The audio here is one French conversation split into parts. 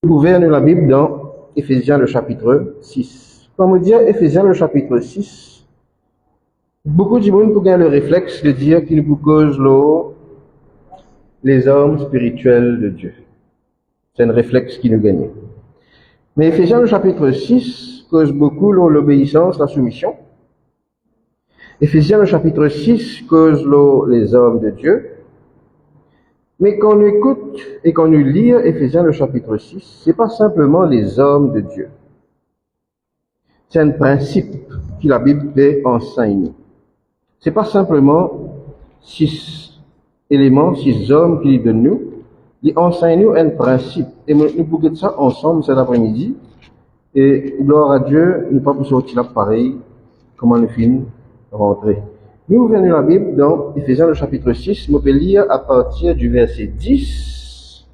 Ouvert la Bible dans Éphésiens le chapitre 6. Quand on dit Éphésiens le chapitre 6, beaucoup de monde pour gagner le réflexe de dire qu'il nous cause les hommes spirituels de Dieu. C'est un réflexe qui nous gagne. Mais Éphésiens le chapitre 6 cause beaucoup l'obéissance, la soumission. Éphésiens le chapitre 6 cause les hommes de Dieu. Mais quand on écoute et quand on lit Éphésiens le chapitre 6, c'est pas simplement les hommes de Dieu. C'est un principe que la Bible fait enseigner. C'est pas simplement 6 éléments, 6 hommes qu'il donne nous. Il enseigne nous un principe. Et nous pouvons ça ensemble cet après-midi. Et gloire à Dieu, nous ne pas pour sortir là pareil, comment nous finissons rentrer. Nous venons la Bible dans Éphésiens le chapitre 6, on peut lire à partir du verset 10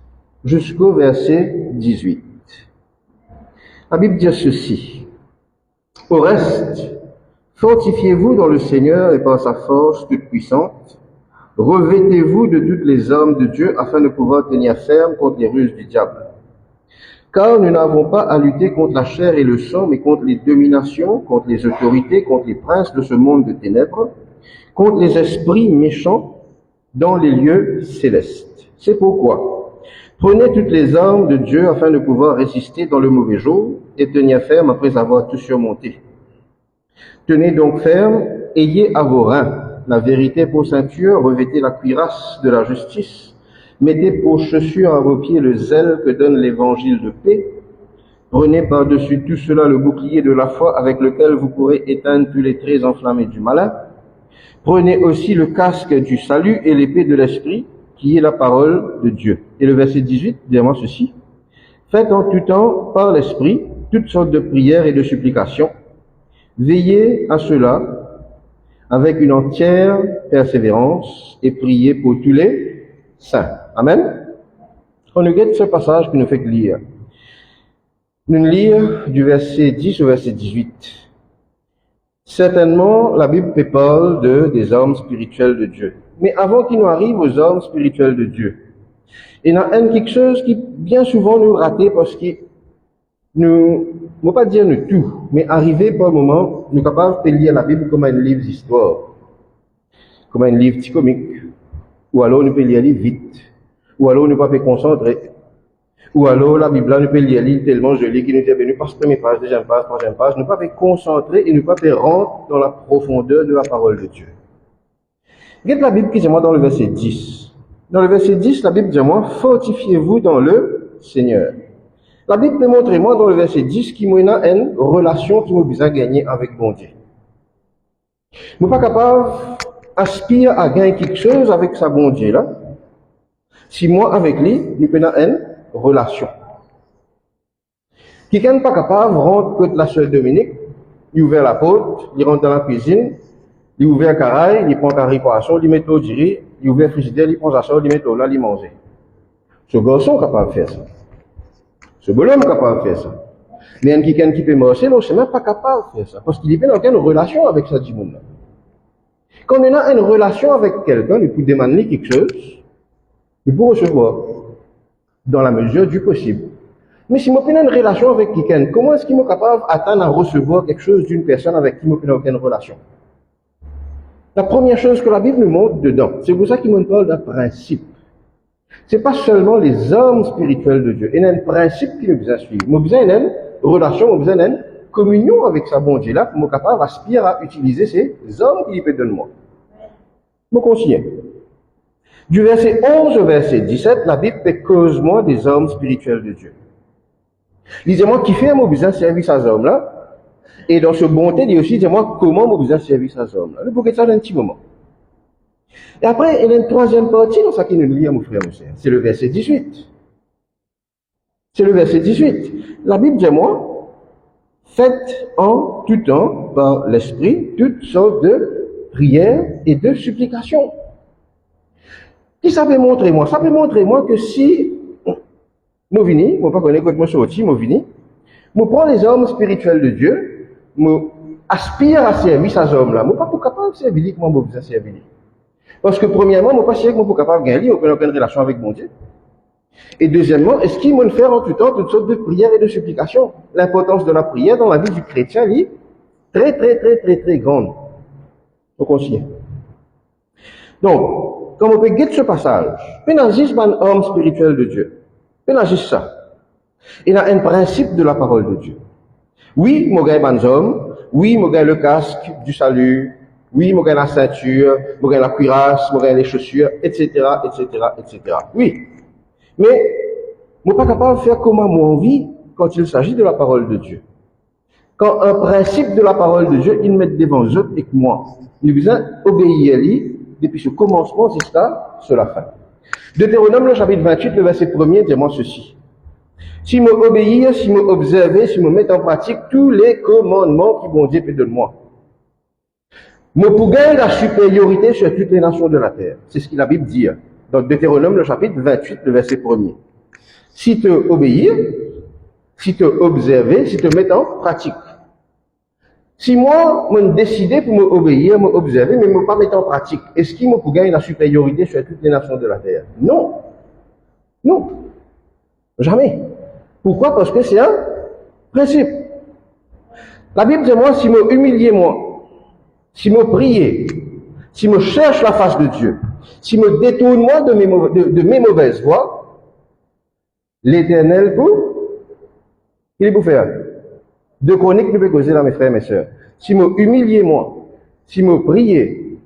jusqu'au verset 18. La Bible dit ceci. Au reste, fortifiez-vous dans le Seigneur et par sa force toute puissante. Revêtez-vous de toutes les armes de Dieu afin de pouvoir tenir ferme contre les ruses du diable. Car nous n'avons pas à lutter contre la chair et le sang, mais contre les dominations, contre les autorités, contre les princes de ce monde de ténèbres, contre les esprits méchants dans les lieux célestes. C'est pourquoi, prenez toutes les armes de Dieu afin de pouvoir résister dans le mauvais jour et tenir ferme après avoir tout surmonté. Tenez donc ferme, ayez à vos reins la vérité pour ceinture, revêtez la cuirasse de la justice, mettez pour chaussure à vos pieds le zèle que donne l'évangile de paix. Prenez par-dessus tout cela le bouclier de la foi avec lequel vous pourrez éteindre tous les traits enflammés du malin. Prenez aussi le casque du salut et l'épée de l'esprit, qui est la parole de Dieu. Et le verset 18, dis-moi ceci. Faites en tout temps, par l'esprit, toutes sortes de prières et de supplications. Veillez à cela avec une entière persévérance et priez pour tous les saints. Amen. On nous guette ce passage qui nous fait lire. Nous lire du verset 10 au verset 18. Certainement, la Bible parle des hommes spirituels de Dieu. Mais avant qu'il nous arrive aux hommes spirituels de Dieu, il y a quelque chose qui bien souvent nous rate parce que nous, ne pas dire nous tout, mais arriver par un moment, nous sommes capables de lire la Bible comme un livre d'histoire, comme un livre petit comique, ou alors nous pouvons lire vite, ou alors nous ne pouvons pas concentrer, ou alors la Bible nous peut lire tellement jolie qu'il nous dit, nous passe première page, deuxième page, troisième page, nous ne pouvons pas concentrer et nous ne pouvons pas rentrer dans la profondeur de la parole de Dieu. Regardez la Bible qui dit moi dans le verset 10. Dans le verset 10, la Bible dit moi, fortifiez-vous dans le Seigneur. La Bible peut montrer moi dans le verset 10 qu'il y a une relation qui m'a besoin de gagner avec mon Dieu. Je ne suis pas capable d'aspirer à gagner quelque chose avec sa bon Dieu là. Si moi avec lui, nous avons une relation. Quelqu'un n'est pas capable de rentrer contre la sœur Dominique, il ouvre la porte, il rentre dans la cuisine, il ouvre un caraï, il prend un carré poisson, il met au diri, il ouvre un frigidaire, il prend sa soeur, il met au là, il mange. Ce garçon est capable de faire ça. Ce bonhomme est capable de faire ça. Mais il y a quelqu'un qui peut marcher, non, c'est même pas capable de faire ça. Parce qu'il n'est pas dans une relation avec ça, du monde. Quand on a une relation avec quelqu'un, il peut demander quelque chose, il peut recevoir, dans la mesure du possible. Mais si je n'ai une relation avec quelqu'un, comment est-ce qu'il est capable d'atteindre à recevoir quelque chose d'une personne avec qui je n'ai aucune relation? La première chose que la Bible nous montre dedans, c'est pour ça qu'il me parle d'un principe. C'est pas seulement les hommes spirituels de Dieu. Il y a un principe qui nous besoin de suivre. Nous avons besoin d'une relation, nous avons besoin d'une communion avec sa bon Dieu là, pour nous capable d'aspirer à utiliser ces hommes qu'il peut donner moi. Je conseille. Du verset 11 au verset 17, la Bible fait cause moi des hommes spirituels de Dieu. Lisez-moi qui fait mon besoin de servir ces hommes-là. Et dans ce bonté, il dit aussi, dis-moi comment mon besoin de servir ces hommes-là. Pour que ça un petit moment. Et après, il y a une troisième partie dans ce qui nous lit, mon frère, mon sœur. C'est le verset 18. C'est le verset 18. La Bible dit moi, faites en tout temps par l'esprit toutes sortes de prières et de supplications. Qui ça peut montrer moi? Ça peut montrer moi que si moi vini, moi pas connais quand moi sorti, moi vini, moi prends les hommes spirituels de Dieu, moi aspire à servir ces hommes-là. Moi pas pour capable de servir comment moi besoin servir. Parce que premièrement, moi pas sûr que moi pour capable de gagner aucune relation avec mon Dieu. Et deuxièmement, est-ce qu'il faut faire en tout temps toutes sortes de prières et de supplications? L'importance de la prière dans la vie du chrétien est très grande. Au conscient. Donc, comme on peut guetter ce passage, pénagis un homme spirituel de Dieu. Pénagis ça. Il a un principe de la parole de Dieu. Oui, mon gars est homme. Oui, mon gars le casque du salut. Oui, mon gars la ceinture. Mon gars la cuirasse. Mon gars les chaussures, etc., etc., etc. Oui. Mais, je ne suis pas capable de faire comme moi envie quand il s'agit de la parole de Dieu. Quand un principe de la parole de Dieu, il met devant eux et que moi. Il besoin obéir à lui depuis ce commencement jusqu'à la fin. Deutéronome, le chapitre 28, le verset 1er, dit-moi ceci. Si je obéis, si je observe, si je mets en pratique tous les commandements qui vont Dieu peut de moi, je pour gagner la supériorité sur toutes les nations de la terre. C'est ce que la Bible dit. Dans Deutéronome, le chapitre 28, le verset 1er. Si tu obéis, si tu observes, si tu mets en pratique. Si moi, je décide pour m'obéir, m'observer, mais je ne pas mettre en pratique, est-ce qu'il me pour gagner la supériorité sur toutes les nations de la terre? Non. Non. Jamais. Pourquoi? Parce que c'est un principe. La Bible dit moi, si je humilie moi, si je prie, si je cherche la face de Dieu, si je détourne moi de mes mauvaises voies, l'Éternel il est pour faire. Deux chroniques nous peut causer là, mes frères et mes sœurs. Si je humilie moi, si je prie,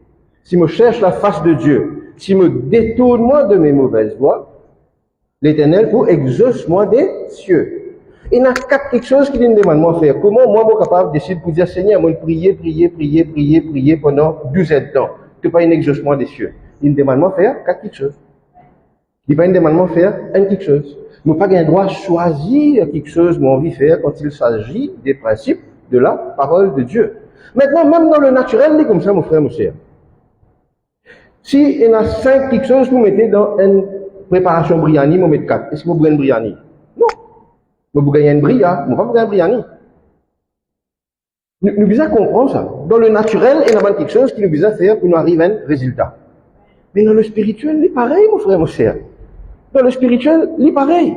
si je cherche la face de Dieu, si je détourne moi de mes mauvaises voies, l'Éternel pour exauce moi des cieux. Il y a quelque chose qui nous demande de faire. Comment moi, je suis capable de décider pour dire, Seigneur, je prier pendant 12 ans de temps. Tu n'as pas une exaucement des cieux. Il me demande de faire quelque chose. Il n'y a pas une demande de faire quelque chose. Je n'ai pas le droit de choisir quelque chose que j'ai envie de faire quand il s'agit des principes de la parole de Dieu. Maintenant, même dans le naturel, c'est comme ça, mon frère, mon sœur. Si il y a 5 quelque chose que vous mettez dans une préparation briani, vous mettez 4. Est-ce que vous gagnez une briani? Non. Vous gagnez une bria, vous ne pouvez pas gagner une briani. Nous devons comprendre ça. Dans le naturel, il y a quelque chose qui nous devons faire pour nous arriver à un résultat. Mais dans le spirituel, c'est pareil, mon frère, mon sœur. Dans le spirituel, c'est pareil.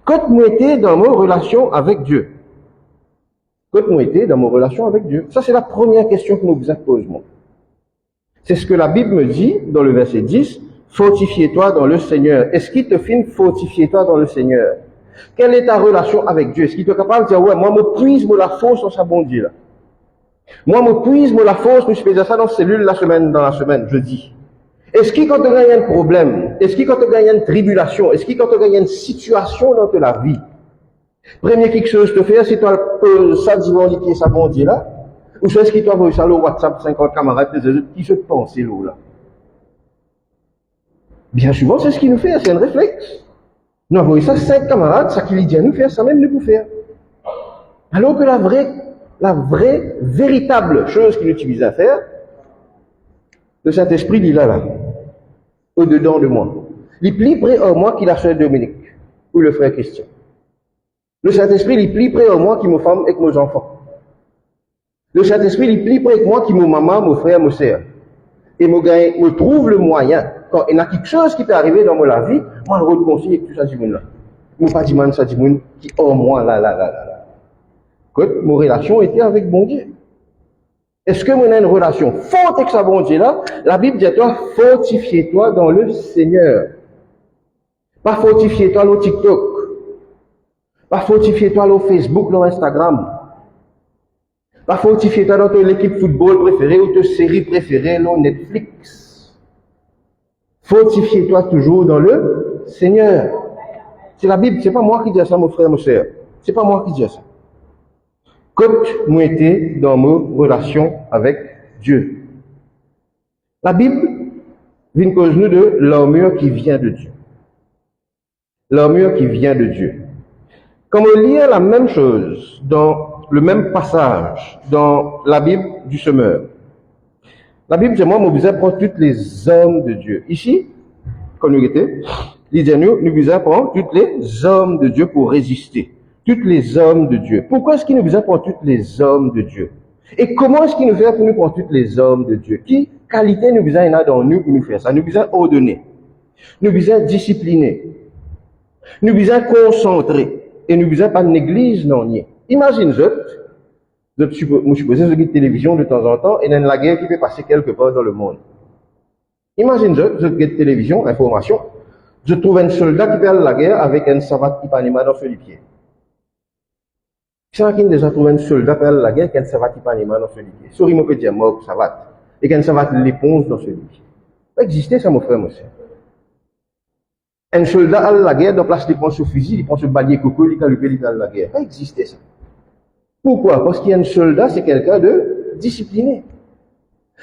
Quand vous êtes dans vos relations avec Dieu, ça c'est la première question que nous vous posons. C'est ce que la Bible me dit dans le verset 10, fortifie-toi dans le Seigneur. Est-ce qu'il te fait fortifie-toi dans le Seigneur? Quelle est ta relation avec Dieu? Est-ce qu'il est capable de dire, ouais, moi, me puise la force dans sa bon Dieu là. Moi, me puise la force, je fais ça dans la semaine, jeudi. Est-ce que quand tu gagnes un problème, est-ce que quand tu gagnes une tribulation, est-ce que quand tu gagnes une situation dans ta vie, premier quelque chose que tu fais, c'est toi, ça divinité, ça bon Dieu là, ou est-ce que tu envoies ça au WhatsApp, 50 camarades, qui se pensent là? Bien souvent, c'est ce qu'il nous fait, c'est un réflexe. Nous envoyons ça 5 camarades, ça qui lui dit à nous faire, ça même nous pour faire. Alors que la vraie, véritable chose qu'il utilise à faire, le Saint-Esprit, il est là, au-dedans de moi. Il est plus près en moi qu'il a sœur Dominique, ou le frère Christian. Le Saint-Esprit, il est plus près en moi qu'il me femme avec mes enfants. Le Saint-Esprit, il est plus près que moi qu'il me maman, mon frère, mon sœur. Et me trouve le moyen, quand il y a quelque chose qui peut arriver dans ma vie, moi, je reconcilie avec tout ça, du monde là. Je ne pas dire ça, du monde qui, en moi, là. Quand mon relation était avec bon Dieu. Est-ce que moi, on a une relation forte avec sa bon Dieu là? La Bible dit à toi, fortifie-toi dans le Seigneur. Pas fortifie-toi dans TikTok. Pas fortifie-toi dans Facebook, dans Instagram. Pas fortifie-toi dans ton équipe football préférée ou ta série préférée, dans Netflix. Fortifie-toi toujours dans le Seigneur. C'est la Bible, c'est pas moi qui dis ça, mon frère, mon sœur. C'est pas moi qui dis ça. Quand moi été dans mes relations avec Dieu. La Bible vient cause nous de l'armure qui vient de Dieu. L'armure qui vient de Dieu. Quand on lit la même chose dans le même passage dans la Bible du semeur, la Bible dit moi, je vous apprends toutes les hommes de Dieu. Ici, quand nous étions, il dit nous vous apprend toutes les hommes de Dieu pour résister. Toutes les hommes de Dieu. Pourquoi est-ce qu'il nous apprend toutes les hommes de Dieu? Et comment est-ce qu'il nous fait pour nous prendre toutes les hommes de Dieu? Quelle qualité nous a dans nous pour nous faire ça? Nous vous ordonner. Nous vous discipliner. Nous besoin concentrer. Et nous besoin pas de l'église, non, ni. Imagine, moi, je suppose, une télévision de temps en temps, et il y a la guerre qui peut passer quelque part dans le monde. Imagine, je regarde télévision, information, je trouve un soldat qui perd la guerre avec un savate Ipanema dans ses pieds. Qui déjà trouvé un soldat qui perd la guerre avec un savate Ipanema dans ses pieds. Sorry, moi, peut dire mort, savate. Et qu'un savate l'éponge dans ses pieds. Ça existe, ça, mon frère, mon frère. Un soldat à la guerre, dans place, il prend son fusil, il prend son balai coco, il calme, il la guerre. Ça existe, ça. Pourquoi? Parce qu'il y a un soldat, c'est quelqu'un de discipliné.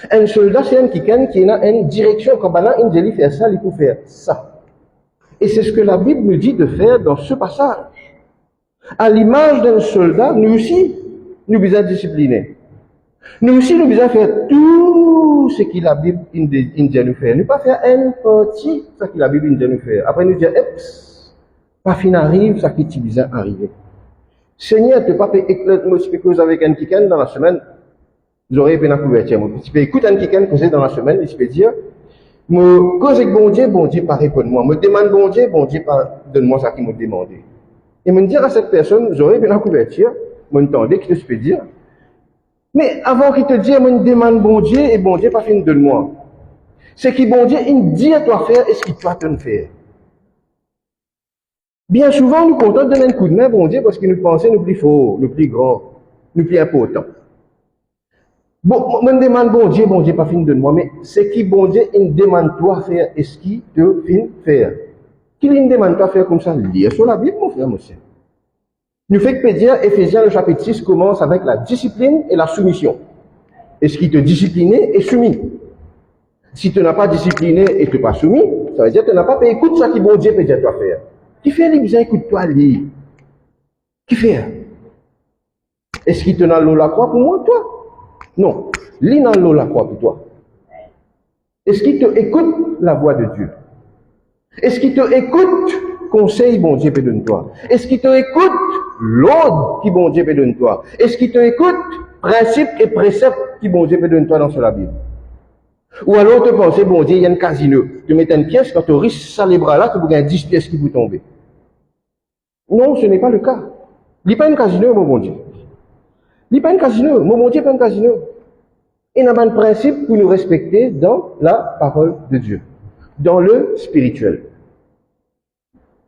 Un soldat, c'est un qui a une direction. Quand il dit faire ça, il peut faire ça. Et c'est ce que la Bible nous dit de faire dans ce passage. À l'image d'un soldat, nous aussi, nous devons discipliner. Nous aussi, nous devons faire tout ce que la Bible nous dit nous faire. Nous pas faire une partie de ce que la Bible nous dit nous faire. Après, nous dire, pas fin arrive, ça qui est besoin arriver. Seigneur, tu ne peux pas écouter avec un kikan dans la semaine, j'aurais pu la couverture. Tu peux écouter un kikan causer dans la semaine, il peut dire, me cause avec bon Dieu, pas répondre-moi. Me demande bon Dieu, donne-moi ça qui m'a demandé. Et me dire à cette personne, j'aurais pu la couverture, m'entendez, que je peux dire. Mais avant qu'il te dise, me demande bon Dieu, et bon Dieu, pas fini, donne-moi. C'est que bon Dieu, il dit à toi faire, et ce qu'il doit te faire. Bien souvent, nous comptons donner un coup de main, bon Dieu, parce que nous pensons nous plus fort, nous plus grand, nous plus important. Bon, on demande bon Dieu, pas fini de moi, mais c'est qui bon Dieu, il demande toi faire, est-ce qu'il te fin faire? Qu'il il demande toi faire comme ça? Lire sur la Bible, mon frère, monsieur. Nous fait que dire, Éphésiens, le chapitre 6 commence avec la discipline et la soumission. Est-ce qu'il te discipliné et soumis? Si tu n'as pas discipliné et tu n'es pas soumis, ça veut dire que tu n'as pas fait écoute ça qui bon Dieu peut dire toi faire. Qui fait les besoins, écoute-toi, lire. Qui fait? Est-ce qu'il te n'a l'eau la croix pour moi, toi? Non. Lis dans l'eau la croix pour toi. Est-ce qu'il te écoute la voix de Dieu? Est-ce qu'il te écoute conseil, bon Dieu peut donner toi? Est-ce qu'il te écoute l'ordre qui bon Dieu peut donner toi? Est-ce qu'il te écoute principe et précepte qui bon Dieu peut donner toi dans la Bible? Ou alors tu penses, bon Dieu, il y a un casino. Tu mets une pièce, quand tu risques ça les bras là, tu as 10 pièces qui vont tomber. Non, ce n'est pas le cas. Il n'y a pas un casino, mon bon Dieu. Il n'y a pas un casino. Mon bon Dieu, pas un casino. Il y a un principe pour nous respecter dans la parole de Dieu. Dans le spirituel.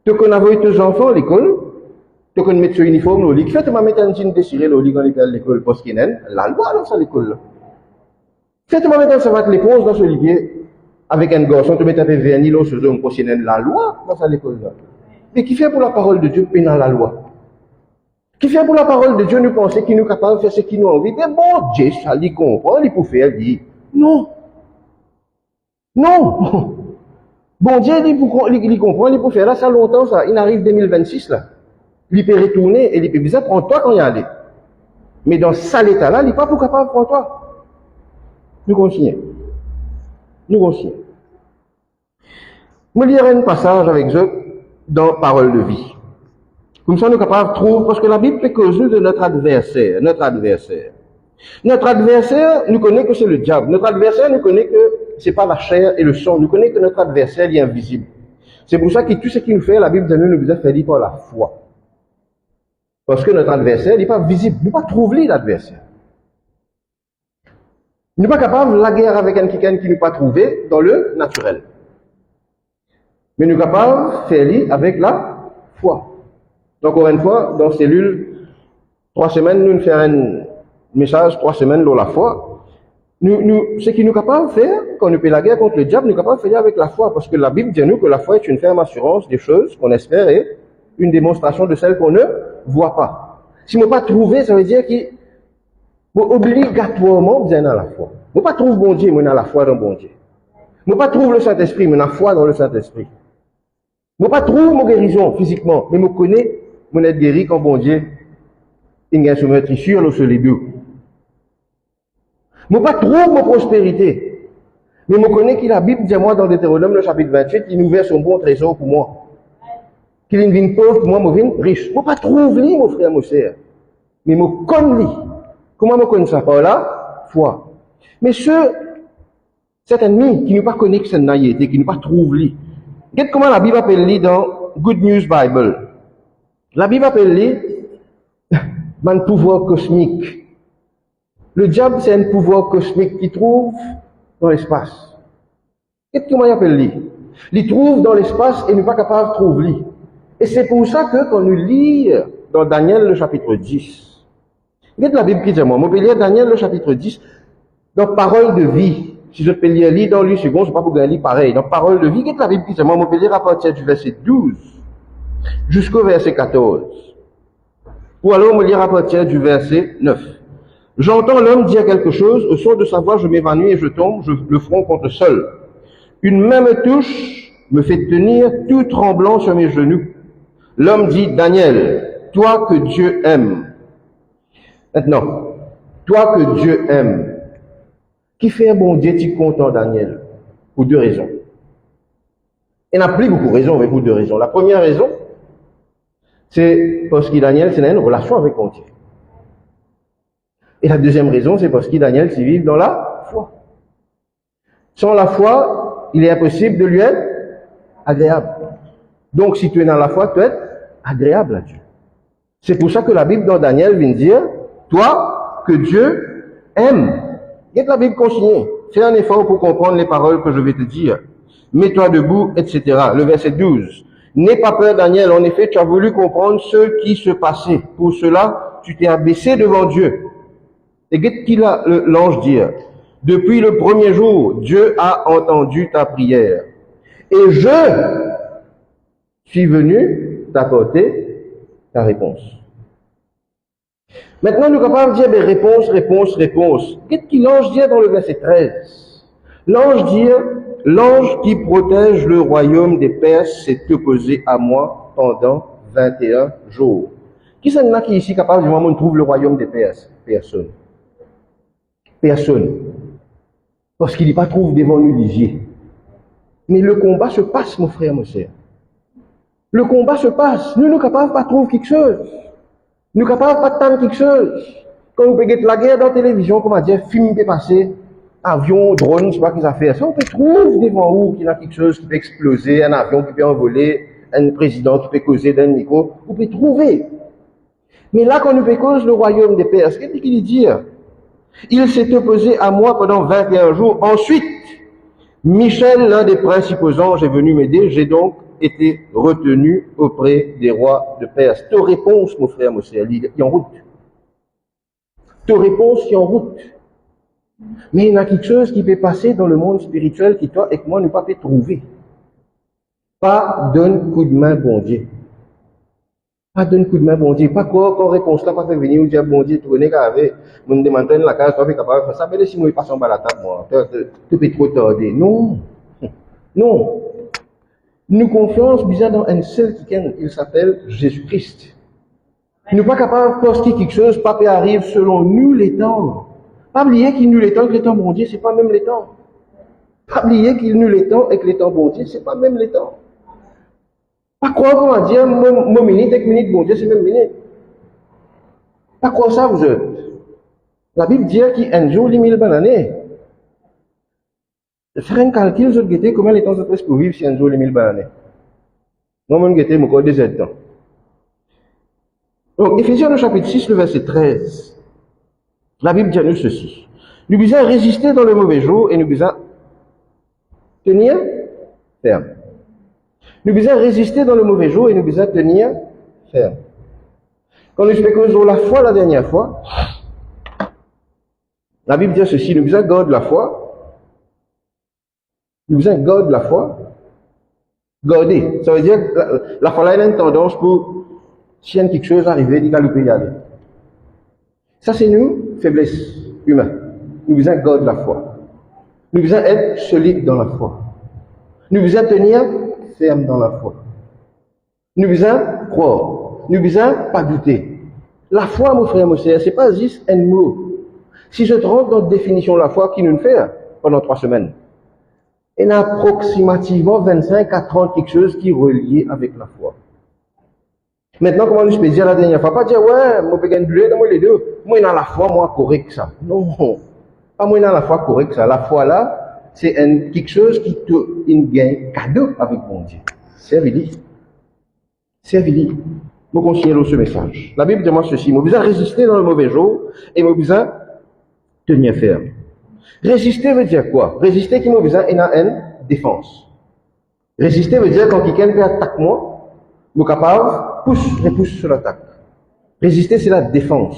Tu connais envoyer tes enfants à l'école, tu connais mettre sur uniforme au lit. Fais-tu mettre un jean déchiré au lit quand il est à l'école parce qu'il y a la loi dans cette école là. Fais-tu mettre un savat l'éponge dans ce lit avec un garçon, tu mets un peu vernis là sur un parce qu'il y a la loi dans cette école là. Mais qui fait pour la parole de Dieu, puis dans la loi? Qui fait pour la parole de Dieu, nous penser qu'il nous est capable de faire ce qu'il nous a envie? Mais bon Dieu, ça lui comprend, il peut faire, il dit. Non. Non. Bon Dieu, il comprend, il peut faire là, ça longtemps, ça. Il arrive 2026 là. Il peut retourner et il peut dire, prends-toi quand il y a allé. Mais dans ça état là, il n'est pas pour capable de prendre toi. Nous continuons. Nous continuons. Je lirai un passage avec eux dans Parole de vie. Comme ça, nous sommes capables de trouver, parce que la Bible fait cause de notre adversaire. Notre adversaire. Notre adversaire, nous connaît que c'est le diable. Notre adversaire, nous connaît que c'est pas la chair et le sang. Nous connaît que notre adversaire, il est invisible. C'est pour ça que tout ce qu'il nous fait, la Bible nous a fait par la foi. Parce que notre adversaire, il n'est pas visible. Nous ne pouvons pas trouver l'adversaire. Nous ne sommes pas capables de la guerre avec quelqu'un qui ne peut pas trouver dans le naturel. Mais nous sommes capables de faire l'île avec la foi. Donc, encore une fois, dans cellule, 3 semaines, nous faisons un message, 3 semaines dans la foi. Ce qui nous est capable de faire, quand nous fait la guerre contre le diable, nous sommes capables de faire avec la foi. Parce que la Bible dit nous que la foi est une ferme assurance des choses qu'on espère et une démonstration de celles qu'on ne voit pas. Si je ne pas trouvé, ça veut dire que obligatoirement besoin dans la foi. Je ne pas trouve bon Dieu, mais dans la foi dans bon Dieu. Je ne pas trouve le Saint-Esprit, mais dans la foi dans le Saint-Esprit. Je ne pas trouve mon guérison physiquement, mais je connais mon être guéri quand bon Dieu il y a sur mon tissue alors sur les deux. Je ne pas trouve mon prospérité, mais je connais que la Bible dit moi dans Deutéronome le chapitre 28, il nous verse son bon trésor pour moi. Qu'il est une pauvre pour moi, je viens riche. Je ne pas trouve lui, mon frère, mon sœur, mais je connais lui. Comment je connais ça par là? Foi. Mais cet ennemi qui ne pas connaît que c'est naïveté, qui ne pas trouve lui. Regardez comment la Bible appelle lui dans Good News Bible. La Bible appelle un pouvoir cosmique. Le diable, c'est un pouvoir cosmique qui trouve dans l'espace. Qu'est-ce qu'on appelle lui? Il trouve dans l'espace et n'est pas capable de trouver lui. Et c'est pour ça que quand nous lisons dans Daniel le chapitre 10, regardez la Bible qui dit moi, on peut lire Daniel le chapitre 10, dans Parole de vie. Si je peux lire dans lui second, je ne sais pas pour lire pareil. Dans Parole de vie, regardez la Bible qui dit moi, on peut lire à partir du verset 12 jusqu'au verset 14. Ou alors on peut lire à partir du verset 9. J'entends l'homme dire quelque chose, au son de sa voix je m'évanouis et je tombe, le front contre le sol. Une main me touche, me fait tenir tout tremblant sur mes genoux. L'homme dit, Daniel, toi que Dieu aime. Maintenant, toi que Dieu aime, qui fait un bon Dieu, tu content Daniel? Pour deux raisons. Il n'y en a plus beaucoup de raisons, mais pour deux raisons. La première raison, c'est parce que Daniel, c'est une relation avec mon Dieu. Et la deuxième raison, c'est parce que Daniel, s'y vit dans la foi. Sans la foi, il est impossible de lui être agréable. Donc, si tu es dans la foi, tu es agréable à Dieu. C'est pour ça que la Bible dans Daniel vient dire, toi, que Dieu aime. Regarde la Bible consignée. Fais un effort pour comprendre les paroles que je vais te dire. Mets-toi debout, etc. Le verset 12. N'aie pas peur, Daniel. En effet, tu as voulu comprendre ce qui se passait. Pour cela, tu t'es abaissé devant Dieu. Et qu'est-ce qu'il a l'ange dire? Depuis le premier jour, Dieu a entendu ta prière. Et je suis venu t'apporter ta réponse. Maintenant, nous sommes capables de dire réponse. Qu'est-ce que l'ange dit dans le verset 13? L'ange dit, l'ange qui protège le royaume des Perses s'est opposé à moi pendant 21 jours. Qui c'est qui est ici capable de dire, on trouve le royaume des Perses? Personne. Personne. Parce qu'il n'est pas trouvé devant nous lisier. Mais le combat se passe, mon frère, mon sœur. Le combat se passe. Nous ne sommes capables de pas trouver quelque chose. Nous ne sommes capables de pas attendre quelque chose. Quand vous regardez la guerre dans la télévision, comment dire, film qui passé, avion, drone, je ne sais pas ce qu'ils ont fait. Ça, on peut trouver devant vous qu'il y a quelque chose qui peut exploser, un avion qui peut envoler, un président qui peut causer d'un micro. Vous pouvez trouver. Mais là, quand nous fait cause le royaume des Perses, qu'est-ce qu'il dit? Il s'est opposé à moi pendant 21 jours. Ensuite, Michel, l'un des principaux anges, est venu m'aider. J'ai donc été retenu auprès des rois de Perse. Ta réponse, mon frère, mon sœur, il est en route. Ta réponse est en route. Mais il y a quelque chose qui peut passer dans le monde spirituel qui, toi et moi, ne pas peut trouver. Pas d'un coup de main, bon Dieu. Pas d'un coup de main, bon Dieu. Pas quoi, quand réponse là, pas fait venir ou dire, bon Dieu, tu connais qu'avec, mon demande la case, tu es capable de faire ça, mais si moi, il passe en bas la table, moi, tu peux trop tarder. Non. Non. Nous confions bizarre dans un seul qui il s'appelle Jésus-Christ. Nous ne sommes pas capables de poster quelque chose, pas peut arrive selon nous les temps. Pas oublier qu'il nous les temps, que les temps bon Dieu, c'est pas même les temps. Pas oublier qu'il nous les temps et que les temps bon Dieu, c'est pas même les temps. Pas croire qu'on va dire, mon minute et minute bon Dieu, c'est même minute. Pas croire ça, vous êtes. La Bible dit qu'il y a un jour, les 1000 bananes. Faire un calcul, vous avez combien de temps ça peut vivre si un jour, les 1000 bananes. Non, je vais encore 2 temps. Donc, Éphésiens le chapitre 6, le verset 13. La Bible dit à nous ceci. Nous devons résister dans le mauvais jour et nous devons tenir ferme. Nous devons résister dans le mauvais jour et nous devons tenir ferme. Quand nous faisons la foi la dernière fois, la Bible dit ceci, nous devons garder la foi. Nous devons garder la foi. Garder. Ça veut dire que la foi là, elle a une tendance pour, si il y a quelque chose arrivé, il faut y aller. Ça, c'est nous, faiblesse humaine. Nous devons garder la foi. Nous devons être solides dans la foi. Nous devons tenir ferme dans la foi. Nous devons croire. Nous devons pas douter. La foi, mon frère, mon sœur, c'est pas juste un mot. Si je te rentre dans la définition de la foi qui nous fait pendant 3 semaines, il y a approximativement 25 à 30 quelque chose qui est relié avec la foi. Maintenant, comment nous peux dire la dernière fois? Pas dire, ouais, moi, je peux gagner dans les deux. Moi, il y a la foi, moi, correct ça. Non. Pas moi, il y a la foi correct ça. La foi là, c'est quelque chose qui te gagne cadeau avec mon Dieu. C'est vrai. Servez-lui. Vous continuez ce message. La Bible demande ceci. Vous besoin résister dans le mauvais jour et vous besoin tenir ferme. Résister veut dire quoi? Résister qui m'a besoin est une défense. Résister veut dire quand quelqu'un peut attaquer moi, je suis capable repousse sur l'attaque. Résister, c'est la défense.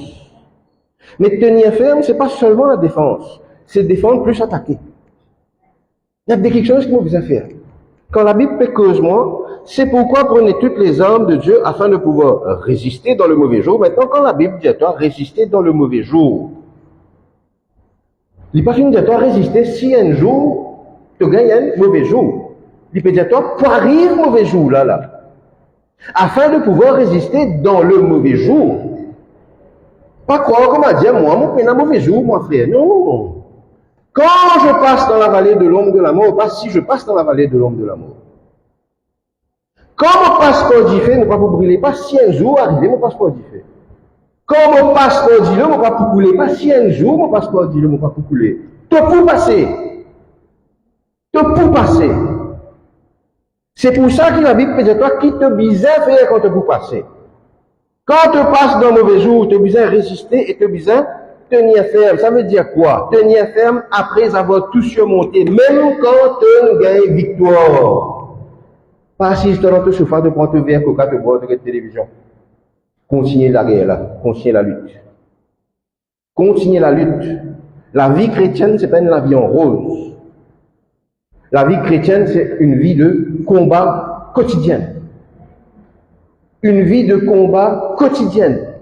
Mais tenir ferme, c'est pas seulement la défense. C'est défendre plus attaquer. Il y a quelque chose qui m'a besoin faire. Quand la Bible fait cause moi, c'est pourquoi prenez toutes les armes de Dieu afin de pouvoir résister dans le mauvais jour. Maintenant, quand la Bible dit à toi, résister dans le mauvais jour, il n'est pas fini de toi résister si un jour, tu gagnes un mauvais jour. Il peut dire à toi, pour rire mauvais jour, là. Afin de pouvoir résister dans le mauvais jour. Pas croire comme à dire, moi, mon un mauvais jour, mon frère. Non. Quand je passe dans la vallée de l'ombre de la mort, pas si je passe dans la vallée de l'ombre de la mort. Quand mon passeport dit fait, je ne pas pour brûler, pas si un jour arrivé, mon passeport dit fait. Quand mon passeport dit le, mon pas pour couler, pas si un jour mon passeport dit le, mon pas pour couler. Tout pour passer. Tout pour passer. C'est pour ça que la Bible peut dire toi qui te bizarre faire quand tu pour passer. Quand tu passes dans le mauvais jour, tu as besoin de résister et tu as besoin de tenir ferme. Ça veut dire quoi? Tenir ferme après avoir tout surmonté, même quand tu gagnes victoire. Pas assiste dans ton sofa de prendre un verre coca de boire de la télévision. Continuez la guerre là, continuez la lutte. Continuez la lutte. La vie chrétienne, c'est pas une vie en rose. La vie chrétienne, c'est une vie de combat quotidien. Une vie de combat quotidienne.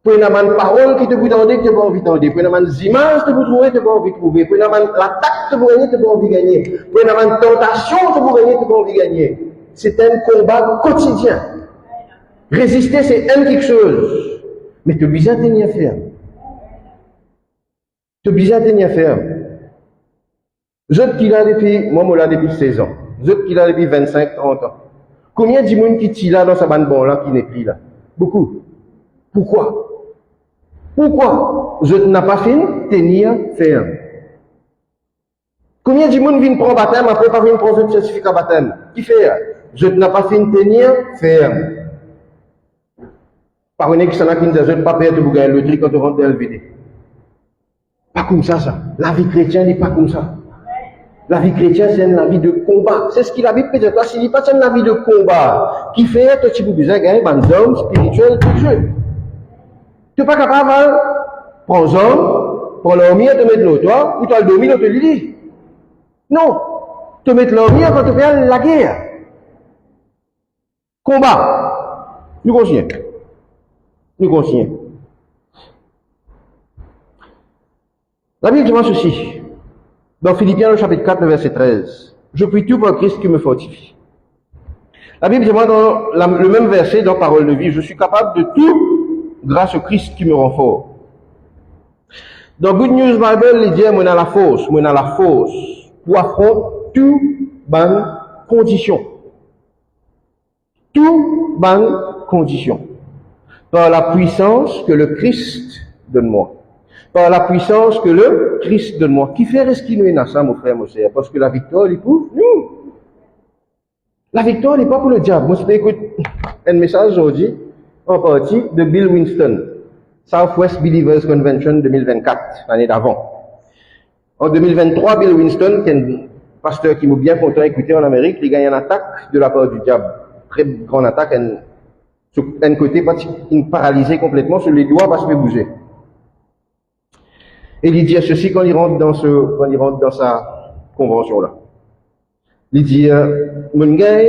Pour une parole qui te vous tendez, que tu n'as pas envie d'entendre. Pour une images que vous trouvez, que tu n'as pas envie de trouver. Pour une l'attaque que vous gagnez, que tu n'as pas envie de gagner. Pour une tentation que vous gagnez, que tu n'as pas envie de gagner. C'est un combat quotidien. Résister, c'est quelque chose. Mais tu es obligé de tenir ferme. Tu es obligé de tenir ferme. Je qui là depuis, moi, je depuis 16 ans. Je qui là depuis 25, 30 ans. Combien de gens qui tient là dans sa bande bon là, qui n'est plus là? Beaucoup. Pourquoi? Pourquoi? Je n'ai pas fini tenir ferme. Combien de gens viennent prendre baptême après pas venir prendre un certificat baptême? Qui fait? Je n'ai pas fini tenir ferme. Par une qui s'en a qui ne dit pas perdre de gagner le truc quand tu rentres dans le vide. Pas comme ça. La vie chrétienne n'est pas comme ça. La vie chrétienne, c'est une vie de combat. C'est ce qu'il a dit peut-être. Toi, s'il n'est pas une vie de combat, qui fait que tu peux besoin de gagner des hommes spirituels tout seul. Tu n'es pas capable de prendre un homme, prendre l'homme, te mettre l'autre, toi, ou toi le dominer, te le dit. Non. Te mettre l'homme quand tu fais la guerre. Combat. Nous continuons. Nous continuons. La Bible demande ceci. Dans Philippiens, le chapitre 4, le verset 13. Je puis tout par Christ qui me fortifie. La Bible demande dans le même verset, dans Parole de vie, je suis capable de tout grâce au Christ qui me rend fort. Dans Good News Bible, il dit, moi dans la force pour affronter tout bonne condition. Tout bonne condition. Par la puissance que le Christ donne moi. Par la puissance que le Christ donne moi. Qui fait ce qui nous est dans ça, mon frère, mon sœur? Parce que la victoire, il est pour nous. La victoire n'est pas pour le diable. Moi, je peux écouter un message aujourd'hui, en partie, de Bill Winston. Southwest Believers Convention 2024, l'année d'avant. En 2023, Bill Winston, qui est un pasteur qui m'a bien content d'écouter en Amérique, il gagne une attaque de la part du diable. Très grande attaque, sur un côté, il paralysé complètement, sur les doigts, parce qu'il peut bouger. Et il dit ceci quand il rentre dans sa convention-là. Il dit, mon gagne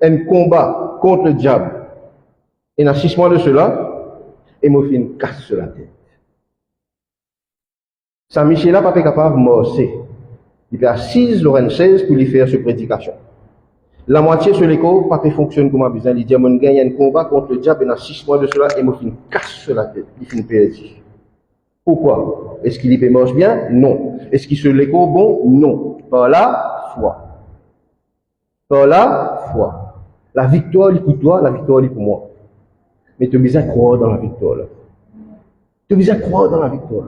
un combat contre le diable. Et dans 6 mois de cela, et m'a fait une casse sur la tête. Saint-Michel n'a pas été capable de morcer. Il fait assise Lorraine 16 pour lui faire cette prédication. La moitié sur l'écho, pas fonctionne comme un besoin. Il dit, mon gagne un combat contre le diable et dans 6 mois de cela, et m'a fait une casse sur la tête. Il fait une perdue. Pourquoi? Est-ce qu'il y marche bien? Non. Est-ce qu'il se l'écho bon? Non. Par la foi. Par la foi. La victoire, il pour toi, la victoire, il pour moi. Mais tu as besoin de croire dans la victoire. Tu as besoin de croire dans la victoire.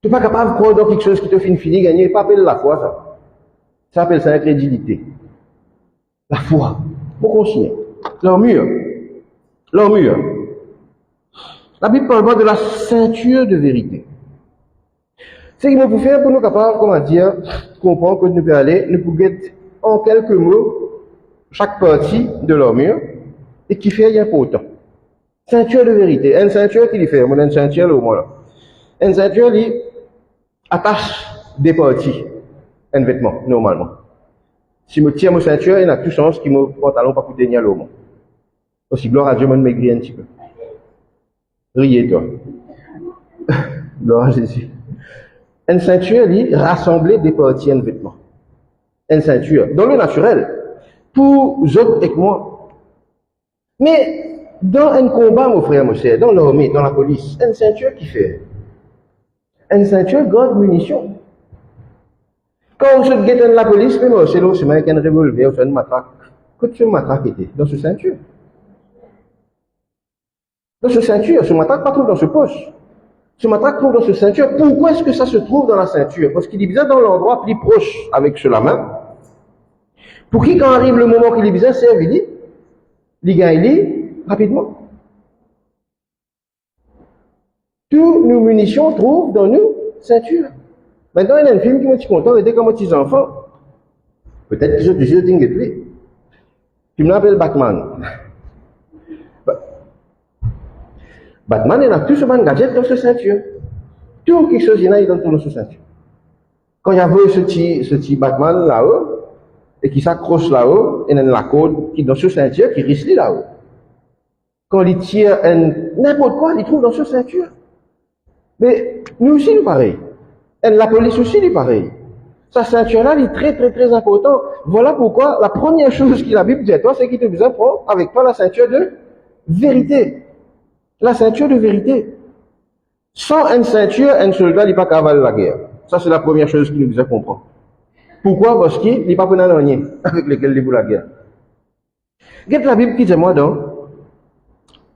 Tu n'es pas capable de croire dans quelque chose qui te fait finir gagner. Pas appeler la foi, ça. Ça s'appelle ça incrédulité. La foi. pour continuer. L'armure. L'armure. La Bible parle pas de la ceinture de vérité. C'est ce qu'il faut faire pour nous capables, comment dire, comprendre que nous pouvons aller, nous pouvons guetter en quelques mots chaque partie de l'armure et qui fait important. Ceinture de vérité. Une ceinture qui fait, mon une ceinture là au moins là. Une ceinture qui attache des parties, un vêtement, normalement. Si je tire ma ceinture, il y a tout chance que mon pantalon pas coûter ni à l'homme. Aussi, gloire à Dieu, je maigris un petit peu. Riez toi. Gloire à Jésus. Une ceinture, elle rassembler des parties en vêtement. Une ceinture, dans le naturel, pour vous autres et moi. Mais, dans un combat, mon frère, mon cher, dans l'armée, dans la police, une ceinture qui fait? Une ceinture garde munitions. Quand on se guette dans la police, même c'est là, c'est avec un revolver ou une matraque. Que ce matraque était? Dans ce ceinture. Dans ce ceinture, ce matraque pas trop dans ce poche. Ce matraque trouve dans ce ceinture. Pourquoi est-ce que ça se trouve dans la ceinture? Parce qu'il est bien dans l'endroit plus proche avec cela même. Pour qui, quand arrive le moment qu'il est bien servi, il gagne rapidement. Toutes nos munitions trouvent dans nos ceintures. Maintenant, il y a un film qui m'a dit content, et dès que moi, petits enfants, peut-être qu'ils ont toujours dingue de lui. Qui me l'appelle Batman. Batman, il a tout ce man gadget dans ce ceinture. Tout quelque chose, il y a dans ce ceinture. Quand il y avait ce petit Batman là-haut, et qui s'accroche là-haut, il y a la corde qui est dans ce ceinture, qui risque là-haut. Quand il tire n'importe quoi, il trouve dans ce ceinture. Mais nous aussi, nous pareil. Et la police aussi, est pareil. Sa ceinture-là, elle est très, très, très important. Voilà pourquoi la première chose que la Bible dit à toi, c'est qu'il te besoin de prendre avec toi la ceinture de vérité. La ceinture de vérité. Sans une ceinture, un soldat n'est pas capable de la guerre. Ça, c'est la première chose qu'il nous besoin de comprendre. Pourquoi? Parce qu'il n'est pas pour rien avec lequel il est pour la guerre. Regarde la Bible qui dit moi dans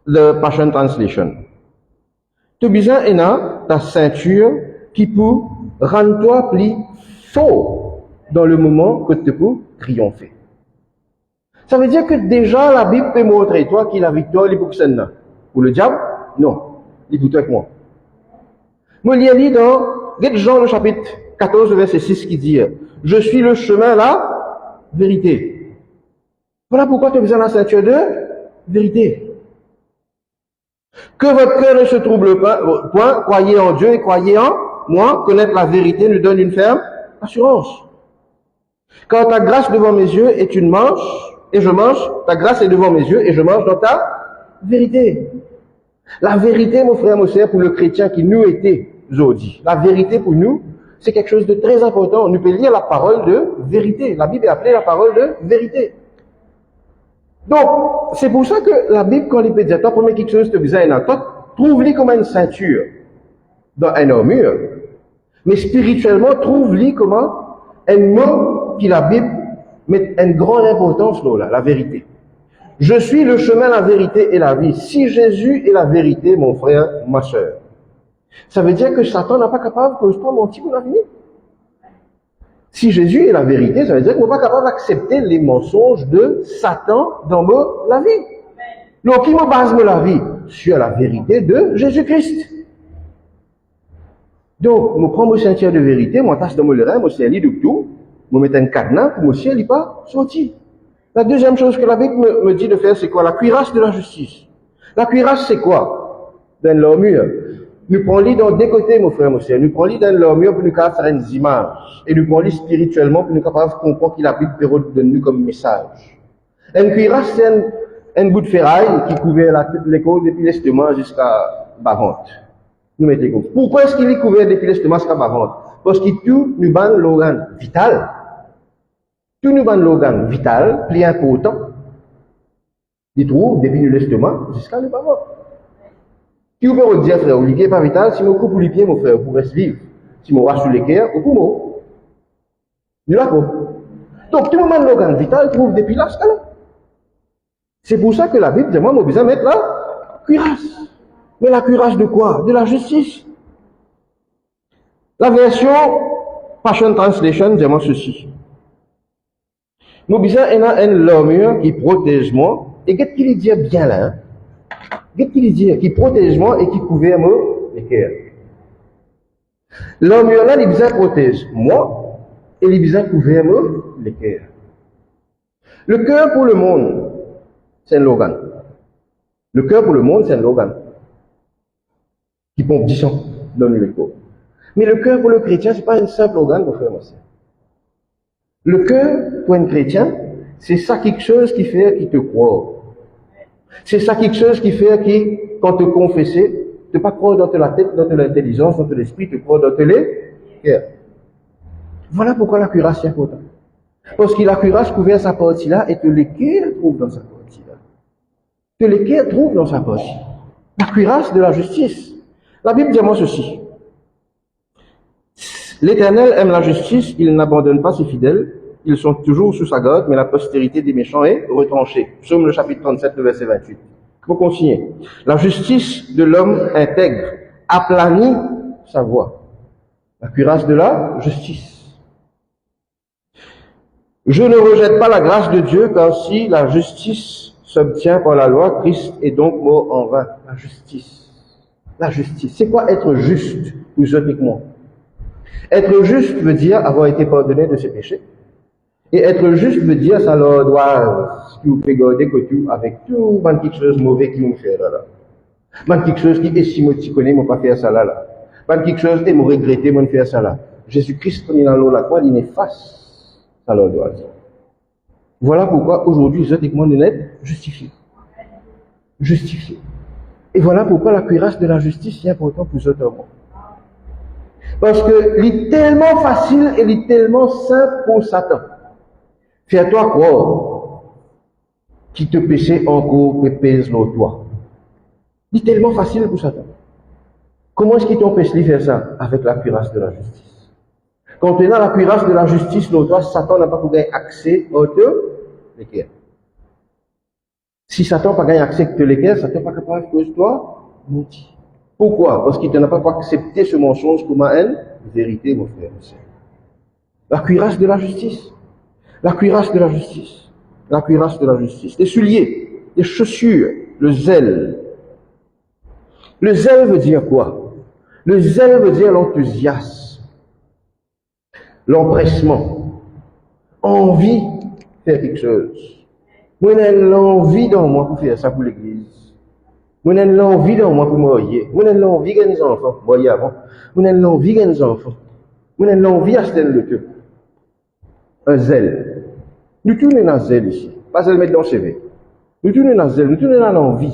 le Passion Translation. Tu as besoin de ta ceinture qui peut rendre toi plus fort dans le moment que tu peux triompher. Ça veut dire que déjà la Bible peut montrer toi que la victoire est pour que pour le diable? Non. Il est pour toi avec moi. Moi, il y a dans Jean le chapitre 14, verset 6 qui dit je suis le chemin, la vérité. Voilà pourquoi tu as besoin de la ceinture de vérité. Que votre cœur ne se trouble pas, point, croyez en Dieu et croyez en moi. Connaître la vérité nous donne une ferme assurance. Quand ta grâce devant mes yeux et tu manges, et je mange, ta grâce est devant mes yeux et je mange dans ta vérité. La vérité, mon frère, mon sœur, pour le chrétien qui nous était aujourd'hui, la vérité pour nous, c'est quelque chose de très important. On peut lire la parole de vérité. La Bible est appelée la parole de vérité. Donc, c'est pour ça que la Bible, quand il peut dire, toi, premier quelque chose, tu as besoin d'un toi, trouve-les comme une ceinture dans un armure. Mais spirituellement, trouve-les comment un mot qui la Bible met une grande importance là, la vérité. Je suis le chemin, la vérité et la vie. Si Jésus est la vérité, mon frère, ma soeur, ça veut dire que Satan n'est pas capable que je sois menti pour l'avenir. Si Jésus est la vérité, ça veut dire qu'on n'est pas capable d'accepter les mensonges de Satan dans la vie. Donc, qui me base la vie sur la vérité de Jésus-Christ. Donc, je prends mon ceinture de vérité, je tasse dans mon rein, je suis de tout, je mets un cadenas pour monsieur, il n'est pas sorti. La deuxième chose que la Bible me dit de faire, c'est quoi? La cuirasse de la justice. La cuirasse, c'est quoi? Dans l'armure. Nous prenons dans des côtés, mon frère, mon sœur. Nous prenons dans l'armure pour nous faire une image. Et nous prenons spirituellement pour nous capables de comprendre qu'il a Bible de nous comme message. Une cuirasse, c'est un bout de ferraille qui couvert les côtes depuis l'estomac jusqu'à bas-ventre. Nous mettons comme ça. Pourquoi est-ce qu'il est couvert depuis l'estomac jusqu'à bas-ventre? Parce qu'il tout nous banne l'organe vital. Tout nous banne l'organe vital, plus important. Il trouve depuis l'estomac jusqu'à le bas-ventre. Qui vous peut dire, frère, vous pas vital, si je coupe les pieds, mon frère, vous restez vivre. Si je rache les cœurs, vous pouvez mourir. Nous l'avons. Donc, tout le monde l'organe vital trouve depuis là, jusqu'à là. C'est pour ça que la Bible dit, moi, j'ai besoin de mettre la cuirasse. Mais la cuirasse de quoi? De la justice. La version Passion Translation dit moi ceci. Nous besoin une armure qui protège moi. Et qu'est-ce qu'il dit bien là? Hein? Qu'est-ce qu'il dit? Qui protège moi et qui couvre moi les cœurs. L'armure là, il besoin protège moi et il besoin couvrir moi les cœurs. Le cœur pour le monde, c'est un organe. Le cœur pour le monde, c'est un organe qui pompe du sang dans le corps. Mais le cœur pour le chrétien, c'est pas un simple organe pour faire ça. Le cœur pour un chrétien, c'est ça quelque chose qui fait qu'il te croit. C'est ça quelque chose qui fait que, quand te confesser, tu ne pas croire dans la tête, dans l'intelligence, dans l'esprit, tu crois dans les cœurs. Voilà pourquoi la cuirasse est importante. Parce que la cuirasse couvert sa partie-là et que les cœurs trouvent dans sa partie-là. Que les cœurs trouvent dans sa partie. La cuirasse de la justice. La Bible dit moi ceci. L'Éternel aime la justice, il n'abandonne pas ses fidèles, ils sont toujours sous sa garde, mais la postérité des méchants est retranchée. Psaume le chapitre 37, le verset 28. Pour continuer. La justice de l'homme intègre aplanit sa voie. La cuirasse de la justice. Je ne rejette pas la grâce de Dieu, car si la justice s'obtient par la loi, Christ est donc mort en vain. La justice. La justice. C'est quoi être juste, uniquement? Être juste veut dire avoir été pardonné de ses péchés. Et être juste veut dire, ça leur doit, ce qui vous fait garder que tout, avec tout, man quelque chose de mauvais qui vous fait là. Man quelque chose qui est si moi tu connais, moi pas faire ça là. Man quelque chose et moi regretter, moi faire ça là. Jésus-Christ, quand il est dans l'eau, la croix, il efface. Ça leur doit dire. Voilà pourquoi aujourd'hui, éthiquement, nous sommes justifiés. Justifiés. Et voilà pourquoi la cuirasse de la justice est importante pour nous autres. Parce que il est tellement facile et il est tellement simple pour Satan. Fais-toi croire qui te péché encore que pèse l'autre toi. Il est tellement facile pour Satan. Comment est-ce qu'il t'empêche de faire ça? Avec la cuirasse de la justice. Quand tu es dans la cuirasse de la justice, l'autre, Satan n'a pas pu gagner accès aux deux lesquels. Si Satan n'a pas gagné accès aux lesquels, Satan n'est pas capable de toi mentir. Pourquoi? Parce qu'il n'a pas accepté ce mensonge comme une vérité, mon frère. La cuirasse de la justice. La cuirasse de la justice. La cuirasse de la justice. Les souliers, les chaussures, le zèle. Le zèle veut dire quoi? Le zèle veut dire l'enthousiasme, l'empressement, envie de faire quelque chose. Moi, j'ai l'envie dans moi pour faire ça pour l'église. Moi, j'ai l'envie dans moi pour marier. Moi, j'ai l'envie de gagner des enfants. Voyez avant. Moi, j'ai l'envie de gagner des enfants. Moi, j'ai l'envie d'acheter le tout. Un zèle. Nous tournons dans zèle ici. Pas zèle mettre dans le CV. Nous tournons dans zèle. Nous tournons dans l'envie.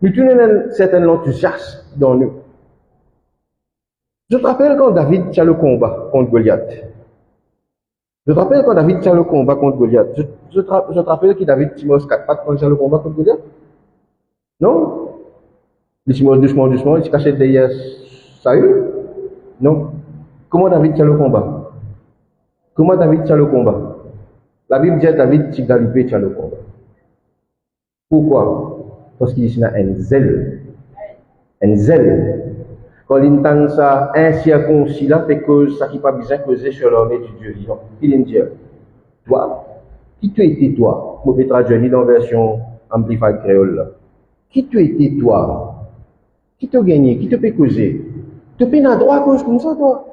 Nous tournons dans un certain enthousiasme dans nous. Je te rappelle quand David tient le combat contre Goliath. Je te rappelle quand David tient le combat contre Goliath. Je te rappelle que David Timos 4 pattes quand il tient le combat contre Goliath. Non? Il Timos doucement, il se cachait derrière Saül. Non. Comment David tient le combat? Comment David tient le combat? La Bible dit à David, tu galopais, tient le combat. Pourquoi? Parce qu'il y a un zèle. Un zèle. Quand il entend ça, incirconcis là, fait cause, ça qui pas besoin de causer sur l'armée du Dieu vivant. Il dit, toi, qui tu étais toi? Je vais traduire dans la version Amplified créole là. Qui tu étais toi? Qui t'a gagné? Qui te peut causer? Tu peux à droit cause comme ça, toi?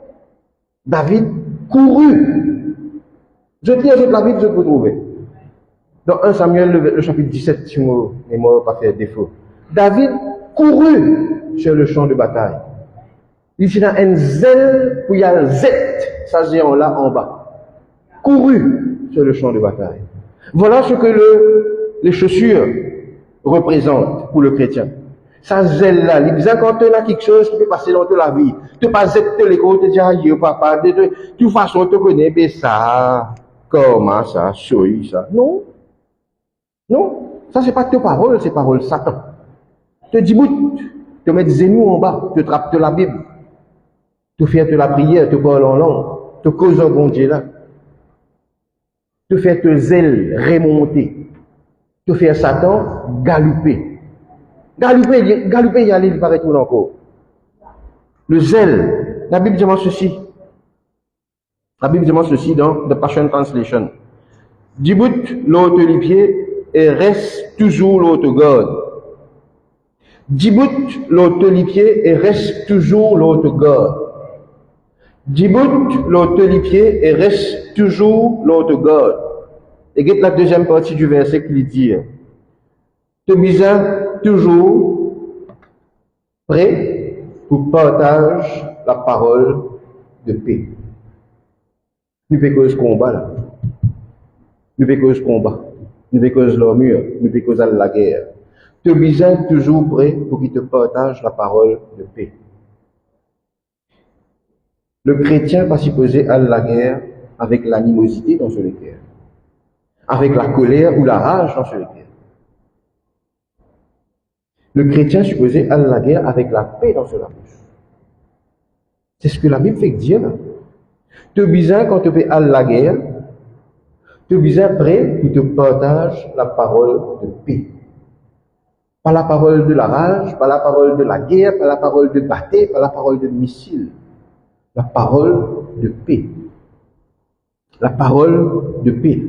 David couru. Je dis à la Bible, je peux trouver. Dans 1 Samuel, le chapitre 17, si mon mémoire pas fait défaut. David couru sur le champ de bataille. Il y a un zèle où il y a un Z, ça géant là en bas. Couru sur le champ de bataille. Voilà ce que les chaussures représentent pour le chrétien. Ça zèle là, il disait quand tu as quelque chose qui peut passer dans toute la vie, tu pas zèle les côtés, tu dis aïe papa, de toute façon tu connais bien ça, comment ça, soy ça. Non. Non, ça c'est pas tes paroles, c'est paroles Satan. Te dis bout, te mets des genoux en bas, te trappe de la Bible, te faire de la prière, te parle en langue, te cause un bon Dieu là, te faire te zèle remonter, te faire Satan galoper. Galoper, y aller, il paraît tout encore. Le zèle, la Bible demande ceci. La Bible demande ceci dans The Passion Translation. Dibout l'autre lipier et reste toujours l'autre garde. Dibout l'autre lipier et reste toujours l'autre garde. Dibout l'autre lipier et reste toujours l'autre garde. Et regarde la deuxième partie du verset qui dit, te bizarre toujours prêt pour partage la parole de paix. Nous faisons ce combat là. Nous faisons ce combat. Nous faisons l'armure. Nous faisons la guerre. Te bizarre toujours prêt pour qu'il te partage la parole de paix. Le chrétien va supposer à la guerre avec l'animosité dans ce cœur, avec la colère ou la rage dans ce cœur. Le chrétien supposé à la guerre avec la paix dans ce bouche. C'est ce que la Bible fait dire là. Tu bizarre quand tu fais à la guerre, tu bizarre prêt pour te partage la parole de paix. Pas la parole de la rage, pas la parole de la guerre, pas la parole de bataille, pas la parole de missile. La parole de paix. La parole de paix.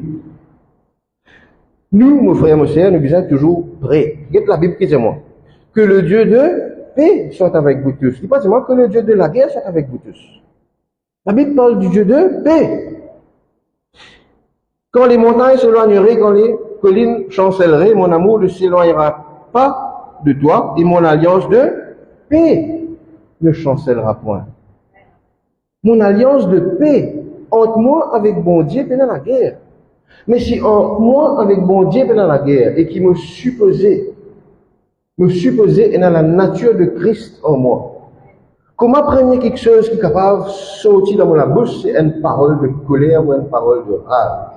Nous, mon frère, mon sœur, nous sommes toujours prêts. Regardez la Bible qui dit moi. Que le Dieu de paix soit avec vous tous. Il dit pas seulement que le Dieu de la guerre soit avec vous tous. La Bible parle du Dieu de paix. Quand les montagnes s'éloigneraient, quand les collines chancelleraient, mon amour ne s'éloignera pas de toi et mon alliance de paix ne chancellera point. Mon alliance de paix entre moi avec bon Dieu pendant la guerre. Mais si entre moi avec bon Dieu pendant la guerre et qui me supposait est dans la nature de Christ en moi, comment prendre quelque chose qui est capable de sortir dans ma bouche, c'est une parole de colère ou une parole de rage.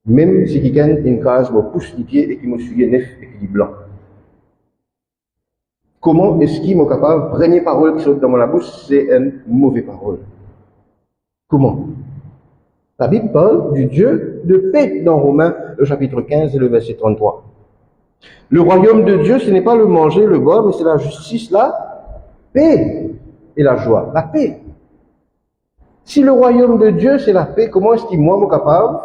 Même si quelqu'un a une case me pousse les pieds et qui me suit neuf et qui est blanc. Comment est-ce qu'il est capable de prendre une parole qui sort dans ma bouche, c'est une mauvaise parole. Comment? La Bible parle du Dieu de paix dans Romains, le chapitre 15 et le verset 33. Le royaume de Dieu, ce n'est pas le manger, le boire, mais c'est la justice, la paix et la joie. La paix. Si le royaume de Dieu, c'est la paix, comment est-ce qu'il moi, suis capable,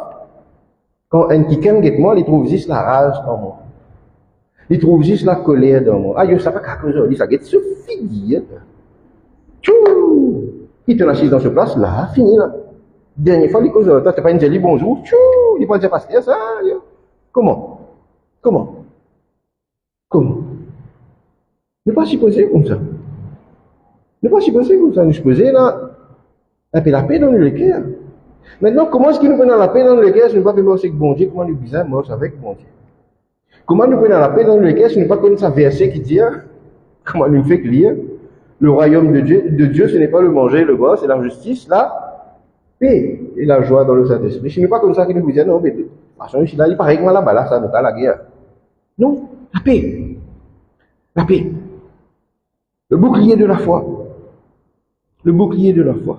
quand un quelqu'un guette moi, il trouve juste la rage dans moi. Il trouve juste la colère dans moi. Ah, je ne sais pas qu'aujourd'hui, ça guette suffit. Tchou! Il te l'assise dans ce place, là, fini là. Dernière fois, il cause, toi, t'es pas une jolie bonjour, tchou! Il peut dire parce que ça, comment? Comment? Comment? Ne pas supposer comme ça. Ne pas supposer comme ça. Nous supposer là, un peu la paix dans le cœur. Maintenant, comment est-ce qu'il nous prend la paix dans le cœur si nous ne pas faire avec bon Dieu? Comment nous bizarre marche avec bon Dieu? Comment nous prenons la paix dans le cœur si nous ne pas connaître sa verset qui dit, comment nous fait lire? Le royaume de Dieu, ce n'est pas le manger, le boire, c'est la justice, la paix et la joie dans le Saint-Esprit. Ce n'est pas comme ça que nous vous disons, non, mais de toute façon, ici, là, il paraît que moi là-bas, là, ça nous pas la guerre. Non, la paix. La paix. Le bouclier de la foi. Le bouclier de la foi.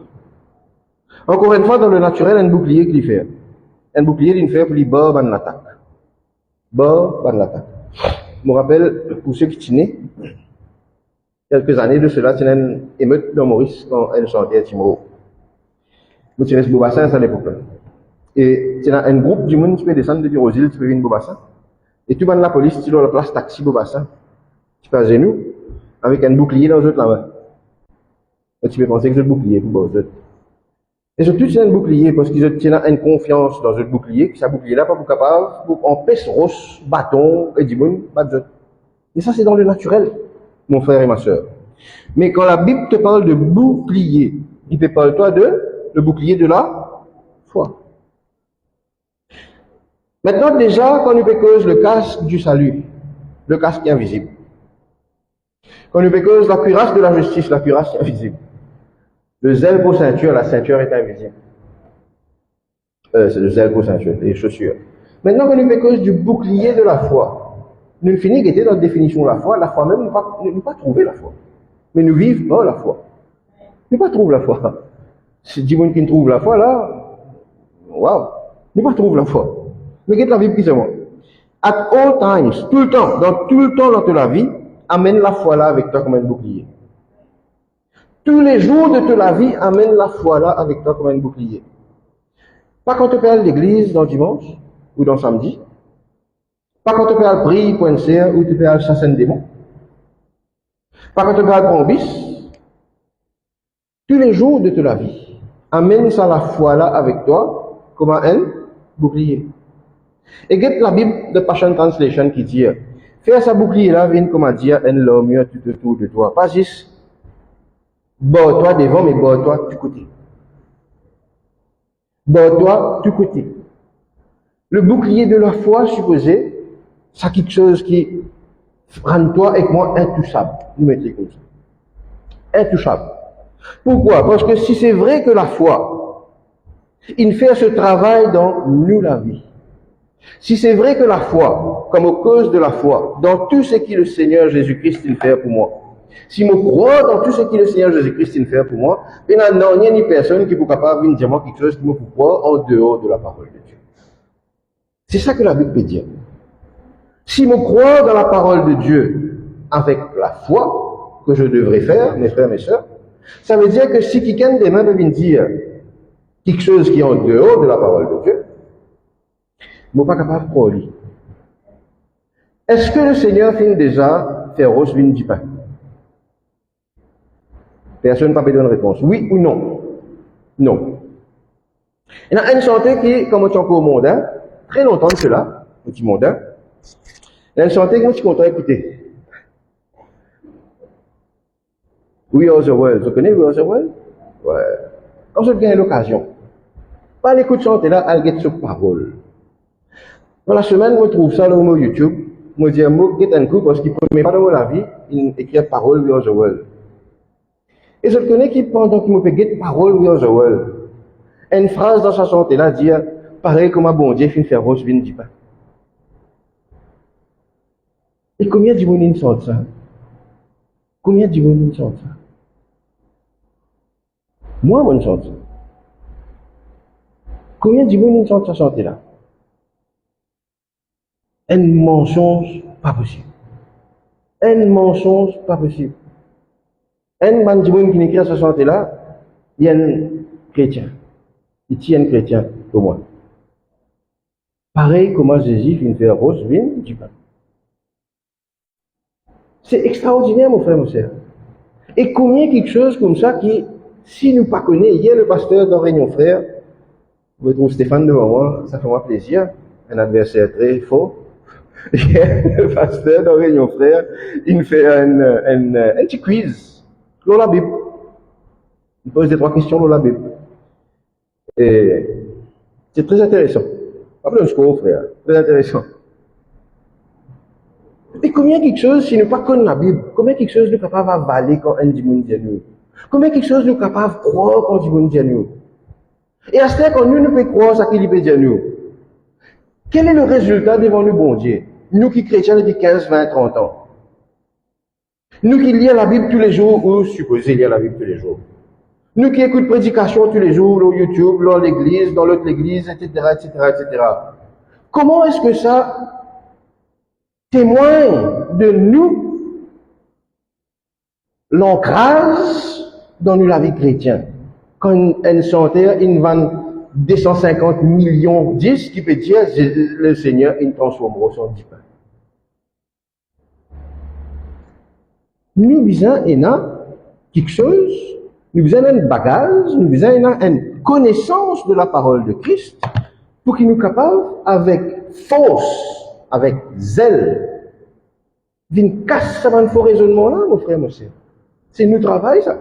Encore une fois, dans le naturel, un bouclier qu'il fait. Un bouclier qu'il fait pour lui barre ban l'attaque. Barre ban l'attaque. Je me rappelle, pour ceux qui tenaient, quelques années de cela, c'était une émeute dans Maurice quand elle chantait Timoro. Nous tenons ce Bobassin à l'époque. Et c'est un groupe du monde qui peut descendre depuis Rosil, qui peut venir Bobassin. Et tout le monde la police, tu dois la place taxi Bobassin. Tu peux à genoux, avec un bouclier dans l'autre là-bas. Et tu peux penser que c'est le bouclier pour les autres. Et surtout, c'est un bouclier parce qu'ils ont une confiance dans ce bouclier, que ce bouclier-là, pas pour capable, pour empêcher roche, bâton, et du monde, pas de. Et ça, c'est dans le naturel, mon frère et ma soeur. Mais quand la Bible te parle de bouclier, il te parle toi de le bouclier de la foi. Maintenant, déjà, quand nous pécose le casque du salut, le casque qui est invisible. Quand nous pécose la cuirasse de la justice, la cuirasse qui est invisible. Le zèle pour ceinture, la ceinture est invisible. C'est le zèle pour ceinture, les chaussures. Maintenant, quand nous pécose du bouclier de la foi, nous finissons qui était dans la définition de la foi même, nous pas trouver la foi. Mais nous vivons pas la foi. Nous pas trouver la foi. Si du monde qui trouve la foi, là, waouh, nous pas trouver la foi. Mais qu'est-ce que la Bible qui dit moi? At all times, tout le temps dans ta vie, amène la foi là avec toi comme un bouclier. Tous les jours de ta vie, amène la foi là avec toi comme un bouclier. Pas quand tu peux aller à l'église dans le dimanche ou dans le samedi. Pas quand tu peux aller prier pour un cerf ou tu peux aller chasser un démon. Pas quand tu peux aller prendre un bis. Tous les jours de ta vie. Amène ça la foi là avec toi comme un bouclier. Et get la Bible de Passion Translation qui dit fais sa bouclier là, viens comme dire un l'homme tout autour de toi. Pas juste bord-toi devant, mais bord-toi du côté. Bord-toi du côté. Le bouclier de la foi, supposé, c'est quelque chose qui rend toi et moi intouchable. Nous mettons comme ça. Intouchable. Pourquoi? Parce que si c'est vrai que la foi, il fait ce travail dans nous la vie. Si c'est vrai que la foi, comme aux causes de la foi, dans tout ce que le Seigneur Jésus-Christ il fait pour moi, si je crois dans tout ce que le Seigneur Jésus-Christ il fait pour moi, il n'y a ni personne qui est capable de dire quelque chose qui me peut croire en dehors de la parole de Dieu. C'est ça que la Bible peut dire. Si je crois dans la parole de Dieu avec la foi que je devrais faire, mes frères, mes sœurs, ça veut dire que si quelqu'un demain peut venir dire quelque chose qui est en dehors de la parole de Dieu, je ne suis pas capable de croire lui. Est-ce que le Seigneur finit déjà faire rose vin du pain? Personne n'a pas donné une réponse. Oui ou non? Non. Il y a une santé qui, comme on est encore au monde, très longtemps de cela, petit monde, il y a une santé que moi je suis content d'écouter. We Are the World. Vous connaissez We Are the World? Ouais. Quand je gagne l'occasion, pas l'écoute chanter là, elle get sur parole. Dans la semaine, je trouve ça sur YouTube. Je dis un mot, get un coup, parce qu'il ne met pas dans la vie, il écrit parole We Are the World. Et je connais qui, pendant qu'il me fait get parole We Are the World, une phrase dans sa santé là, dit, pareil comme un bon Dieu, fin faire rose, vin du pain. Et combien de monde sort ça? Combien de monde sort ça? Moi, je sort ça. Combien de monde sort ça santé là? Un mensonge pas possible. Un mensonge pas possible. Un monde qui n'écrit à sa santé là, il y a un chrétien. Il tient un chrétien pour moi. Pareil comment Jésus vient faire rose, vin du pain. C'est extraordinaire, mon frère, mon sœur. Et combien quelque chose comme ça qui, si nous ne pas connaissons, hier le pasteur dans Réunion Frère, vous trouvez Stéphane devant moi, ça fait moi plaisir, un adversaire très fort. Hier, le pasteur dans Réunion Frère, il me fait un petit quiz sur la Bible. Il pose des 3 questions sur la Bible. Et c'est très intéressant. Pas besoin de score, frère. Très intéressant. Et combien quelque chose, si nous ne pas connaissons la Bible, combien quelque chose nous est capable d'avaler quand un démon dit à nous? Combien quelque chose nous est capable de croire quand un démon dit à nous? Et à ce temps, quand nous pouvons croire ce qu'il peut dire à nous, quel est le résultat devant nous, bon Dieu? Nous qui chrétiens depuis 15, 20, 30 ans. Nous qui lisons la Bible tous les jours, ou supposons lire la Bible tous les jours. Nous qui écoutons prédication tous les jours, sur YouTube, dans l'église, dans l'autre église, etc., etc., etc. Comment est-ce que ça témoigne de nous l'ancrage dans nous la vie chrétienne? Quand une santé, une vend 250 millions de disques, qui peut dire le Seigneur, il transformera son pain. Nous besoin quelque chose, nous besoin d'un bagage, nous besoin une connaissance de la parole de Christ pour qu'il nous capable, avec force, avec zèle, d'une casse ça faux raisonnement là, mon frère, mon sœur. C'est nous travail ça.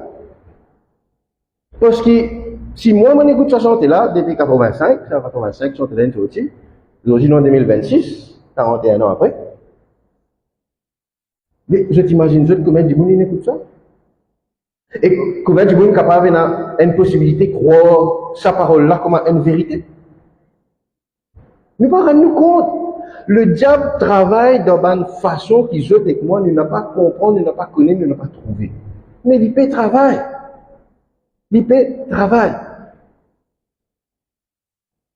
Parce que si moi, mon écoute sa santé là, depuis 85, santé là, sorti, aujourd'hui en 2026, 41 ans après. Mais je t'imagine, combien de monde écoute ça? Et combien de monde capable d'avoir une possibilité de croire sa parole là comme une vérité? Nous ne pas nous compte. Le diable travaille dans une façon qui joue avec moi, nous n'a pas compris, nous n'a pas connu, nous n'a pas trouvé. Mais l'IP travaille. L'IP travaille.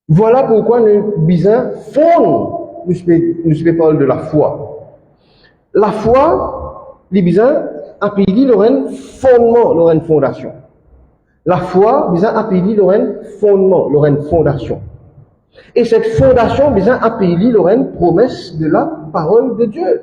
Voilà pourquoi nous besoin fondre, nous parlons de la foi. La foi, les besoins appelés leur fondement, leur fondation. La foi, besoin appelés leur fondement, leur fondation. Et cette fondation, bien, appelée Lorraine, promesse de la parole de Dieu.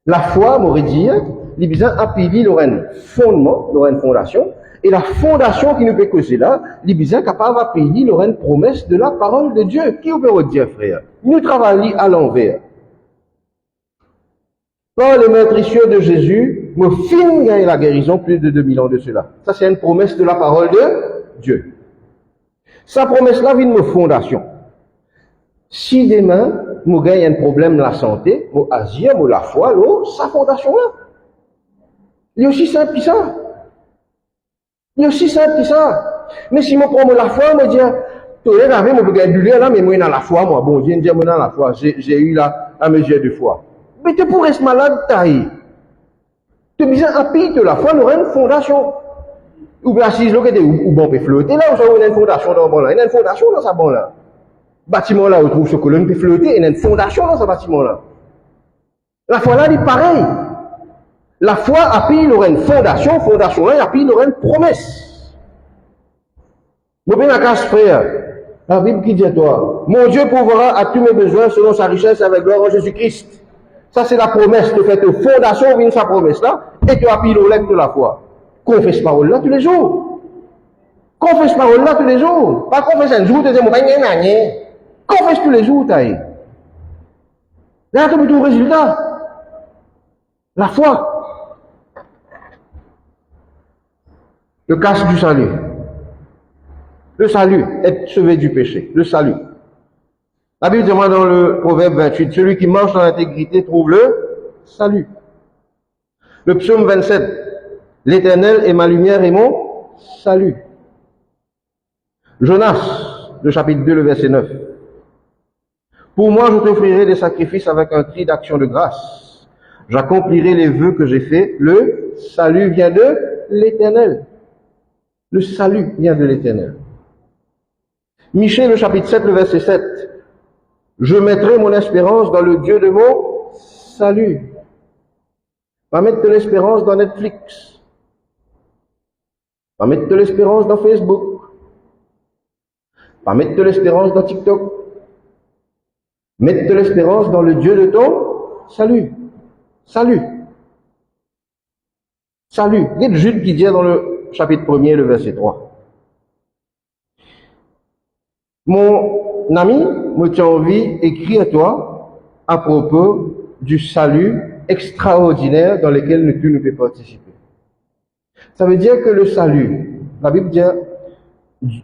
La foi, m'aurait dit, les bien appelée Lorraine, fondement, Lorraine fondation, et la fondation qui nous peut causer là, les bien capable d'appeler Lorraine promesse de la parole de Dieu. Qui peut dire, frère? Nous travaillons à l'envers. Quand les meurtrissures de Jésus me filment gagner la guérison plus de 2000 ans de cela. Ça, c'est une promesse de la parole de Dieu. Sa promesse-là vient de me fondation. Si demain, je gagne un problème de la santé, je agir, je la foi, sa fondation-là. Il est aussi simple que ça. Il est aussi simple que ça. Mais si je prends la foi, je dis, tu es là, je peux gagner là, mais moi, dans la foi, moi, bon Dieu, moi, dans la foi, j'ai eu la mesure de foi. Mais tu pourrais être malade, taille. Tu as besoin d'appuyer la foi, nous avons une fondation. Ou bien, si je ou bon, peut flotter là, ou ça, une fondation dans le bon là. Il y a une fondation dans ce bon là. Bâtiment là, on trouve ce colonne peut flotter, il y a une fondation dans ce bâtiment là. La foi là, est pareil. La foi appuie, il aura une fondation, fondation là, appuie, il aura une promesse. Mon bien, la casse, frère. La Bible qui dit à toi, mon Dieu pourvoira à tous mes besoins selon sa richesse avec gloire en Jésus-Christ. Ça, c'est la promesse. Tu fais une fondation, vient sa promesse là, et tu appuies le lèvre de la foi. Confesse parole là tous les jours. Confesse parole là tous les jours. Pas confesse un jour, tu dis, mon ben, confesse tous les jours, taille. Là, tu as ton résultat. La foi. Le casque du salut. Le salut, être sauvé du péché. Le salut. La Bible demande dans le Proverbe 28, celui qui marche dans l'intégrité trouve le salut. Le psaume 27, l'Éternel est ma lumière et mon salut. Jonas, le chapitre 2, le verset 9. Pour moi, je t'offrirai des sacrifices avec un cri d'action de grâce. J'accomplirai les vœux que j'ai faits. Le salut vient de l'Éternel. Le salut vient de l'Éternel. Michée, le chapitre 7, le verset 7. Je mettrai mon espérance dans le Dieu de mon salut. Pas mettre de l'espérance dans Netflix. Pas mettre de l'espérance dans Facebook. Pas mettre de l'espérance dans TikTok. Mettre de l'espérance dans le Dieu de ton salut. Salut. Salut. Il y a Jude qui dit dans le chapitre 1er, le verset 3. Mon ami, me tient envie écrit à toi à propos du salut extraordinaire dans lequel tu ne peux participer. Ça veut dire que le salut, la Bible dit,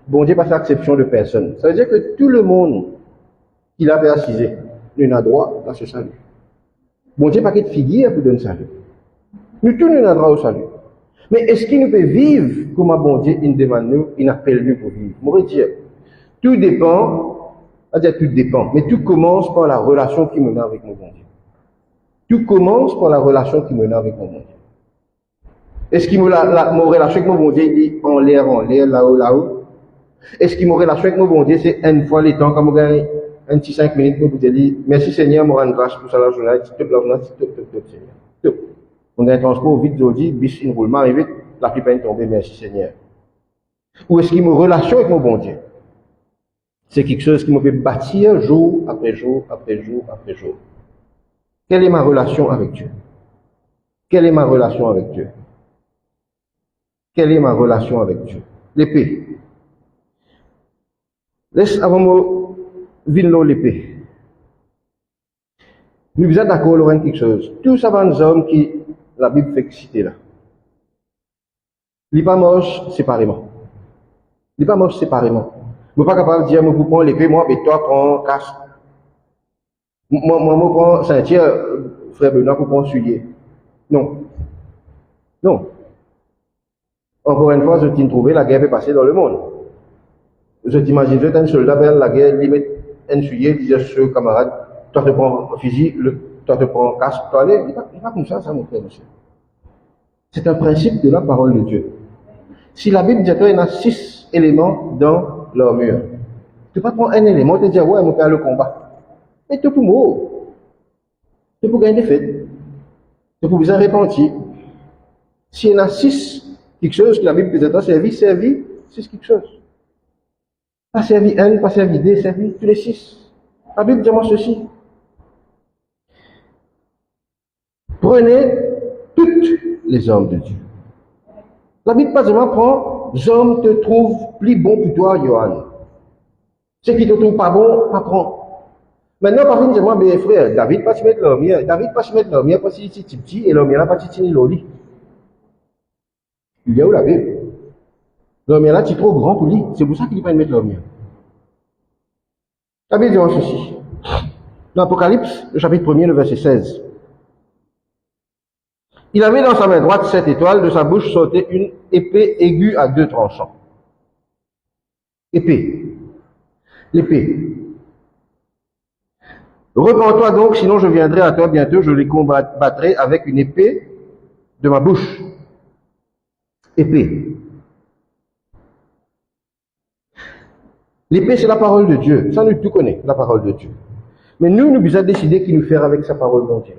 bon Dieu pas fait exception de personne. Ça veut dire que tout le monde qui l'a baptisé n'a droit à ce salut. Bon Dieu pas qu'il figure pour donner salut. Nous tous nous avons droit au salut. Mais est-ce qu'il nous peut vivre comme un bon Dieu, il demande nous, il appelle nous pour vivre? Moi, je dire, tout dépend, c'est-à-dire tout dépend, mais tout commence par la relation qui me a avec mon bon Dieu. Tout commence par la relation qui me a avec mon bon Dieu. Est-ce qu'il mon relation avec mon bon Dieu, il est en l'air, là-haut? Est-ce qu'il mon relation avec mon bon Dieu, c'est une fois les temps, comme on gagne un petit 5 minutes pour vous dire, merci Seigneur, me rendre grâce pour ça la journée, top, Seigneur. Top. On a un transport vite, aujourd'hui, bis, une roulement, et vite, la pluie peine tomber, merci Seigneur. Ou est-ce qu'il me relation avec mon bon Dieu? C'est quelque chose qui me fait bâtir jour après jour, après jour, après jour. Quelle est ma relation avec Dieu? Quelle est ma relation avec Dieu? Quelle est ma relation avec Dieu? L'épée. Laisse avant moi, vino l'épée. Nous sommes d'accord, Laurent, quelque chose. Tous ces hommes qui, la Bible fait citer là. Il n'est pas moche séparément. Il n'est pas moche séparément. Je ne suis pas capable de dire, moi, vous prenez l'épée, moi, et toi, prends casque. Moi, je prends ceinture, frère Benoît, pour prendre soulier. Non. Non. Encore une fois, je t'ai trouvé, la guerre peut passer dans le monde. Je t'imagine, je t'ai un soldat, la guerre, il met un soulier, il dit à ce camarade, toi, tu prends fusil, toi, tu prends casque, toi, allez. Il n'est pas comme ça, mon frère, monsieur. C'est un principe de la parole de Dieu. Si la Bible dit qu'il y a 6 éléments dans l'armure, tu ne peux pas prendre un élément et te dire, ouais, on peut aller au combat. Mais tu peux mourir. Tu peux gagner des fêtes. Tu peux bien repentir. S'il y en a 6, quelque chose que la Bible peut être servi, 6 quelque chose. Pas servi N, pas servi D, servi tous les 6. La Bible dit moi ceci. Prenez toutes les hommes de Dieu. La Bible pas seulement prend, les hommes te trouvent plus bon que toi, Johan. Ceux qui te trouvent pas bon, pas prend. Maintenant, par contre, moi, mes frères, David pas se mettre l'homme, David pas se mettre l'homme, parce qu'il est petit, et l'homme là pas titiner l'oli. Il y a où la Bible? L'homme là, c'est trop grand pour lui. C'est pour ça qu'il ne peut pas mettre l'homme. La Bible dit ceci. Dans l'Apocalypse, le chapitre 1er, le verset 16. Il avait dans sa main droite 7 étoiles, de sa bouche sortait une épée aiguë à 2 tranchants. Épée. L'épée. Repends-toi donc, sinon je viendrai à toi bientôt, je les combattrai avec une épée de ma bouche. Épée. L'épée, c'est la parole de Dieu. Ça, nous tout connaît, la parole de Dieu. Mais nous avons décidé qu'il nous faire avec sa parole de Dieu.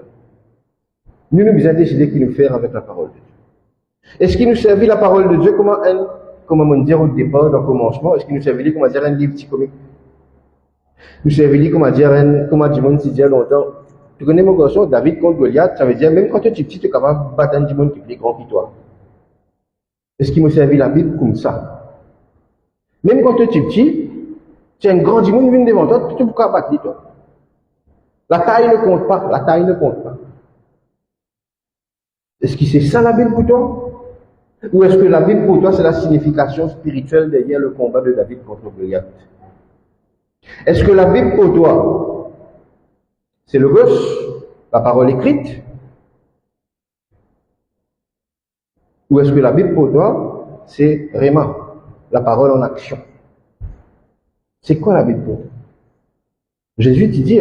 Nous avons décidé qu'il nous faire avec la parole de Dieu. Est-ce qu'il nous servit la parole de Dieu comme on dit au départ, dans le commencement, est-ce qu'il nous servit comme on dire un livre petit comique? Nous servit comme on dit un monde si dit longtemps. Tu connais mon garçon, David contre Goliath, ça veut dire même quand tu es petit, tu es capable de battre un monde qui est plus grand que toi. Est-ce qu'il me servit la Bible comme ça? Même quand tu es petit, tu es un grand monde qui vient devant toi, tu peux pas battre toi. La taille ne compte pas, la taille ne compte pas. Est-ce que c'est ça la Bible pour toi? Ou est-ce que la Bible pour toi c'est la signification spirituelle derrière le combat de David contre Goliath? Est-ce que la Bible pour toi c'est le gos, la parole écrite? Ou est-ce que la Bible pour toi c'est Réma, la parole en action? C'est quoi la Bible pour toi? Jésus dit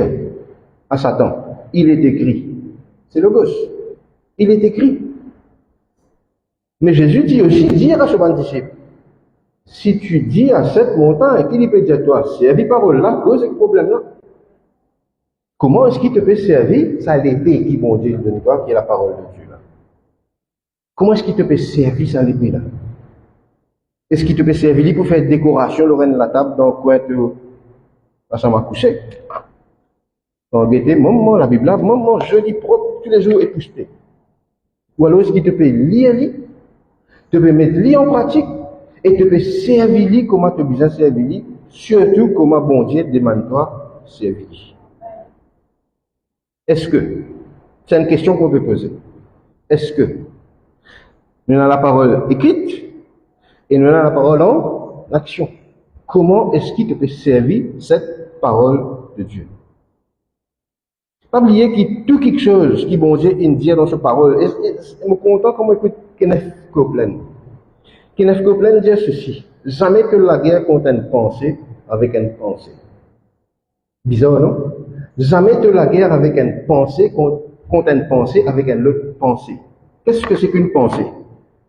à Satan, il est écrit, c'est le gos, il est écrit. Mais Jésus dit aussi, dire à ce bon disciple, si tu dis à cette montagne, qu'il peut dire toi, servis parole là, cause ce problème-là. Comment est-ce qu'il te peut servir? Ça l'épée qui bon Dieu donne toi, qui est la parole de Dieu là. Comment est-ce qu'il te peut servir ça l'épée là? Est-ce qu'il te peut servir pour faire décoration, le reine de la table, dans le coin de la chambre à coucher? Donc, maman, la Bible là, maman, jeudi propre, tous les jours épousseté. Ou alors est-ce qu'il te peut lire, te peut mettre lui en pratique et te peut servir lui comment tu as besoin de servir, surtout comment bon Dieu demande toi servir. Est-ce que, c'est une question qu'on peut poser, est-ce que nous avons la parole écrite et nous avons la parole en action? Comment est-ce qu'il te peut servir cette parole de Dieu? Pas oublier qu'il tout quelque chose qui bon Dieu dit dans sa parole. Je suis content comme écoute Kenneth Copeland. Kenneth Copeland dit ceci: jamais que la guerre contre une pensée avec une pensée. Bizarre, non? Jamais que la guerre avec une pensée contre une pensée avec une autre pensée. Qu'est-ce que c'est qu'une pensée?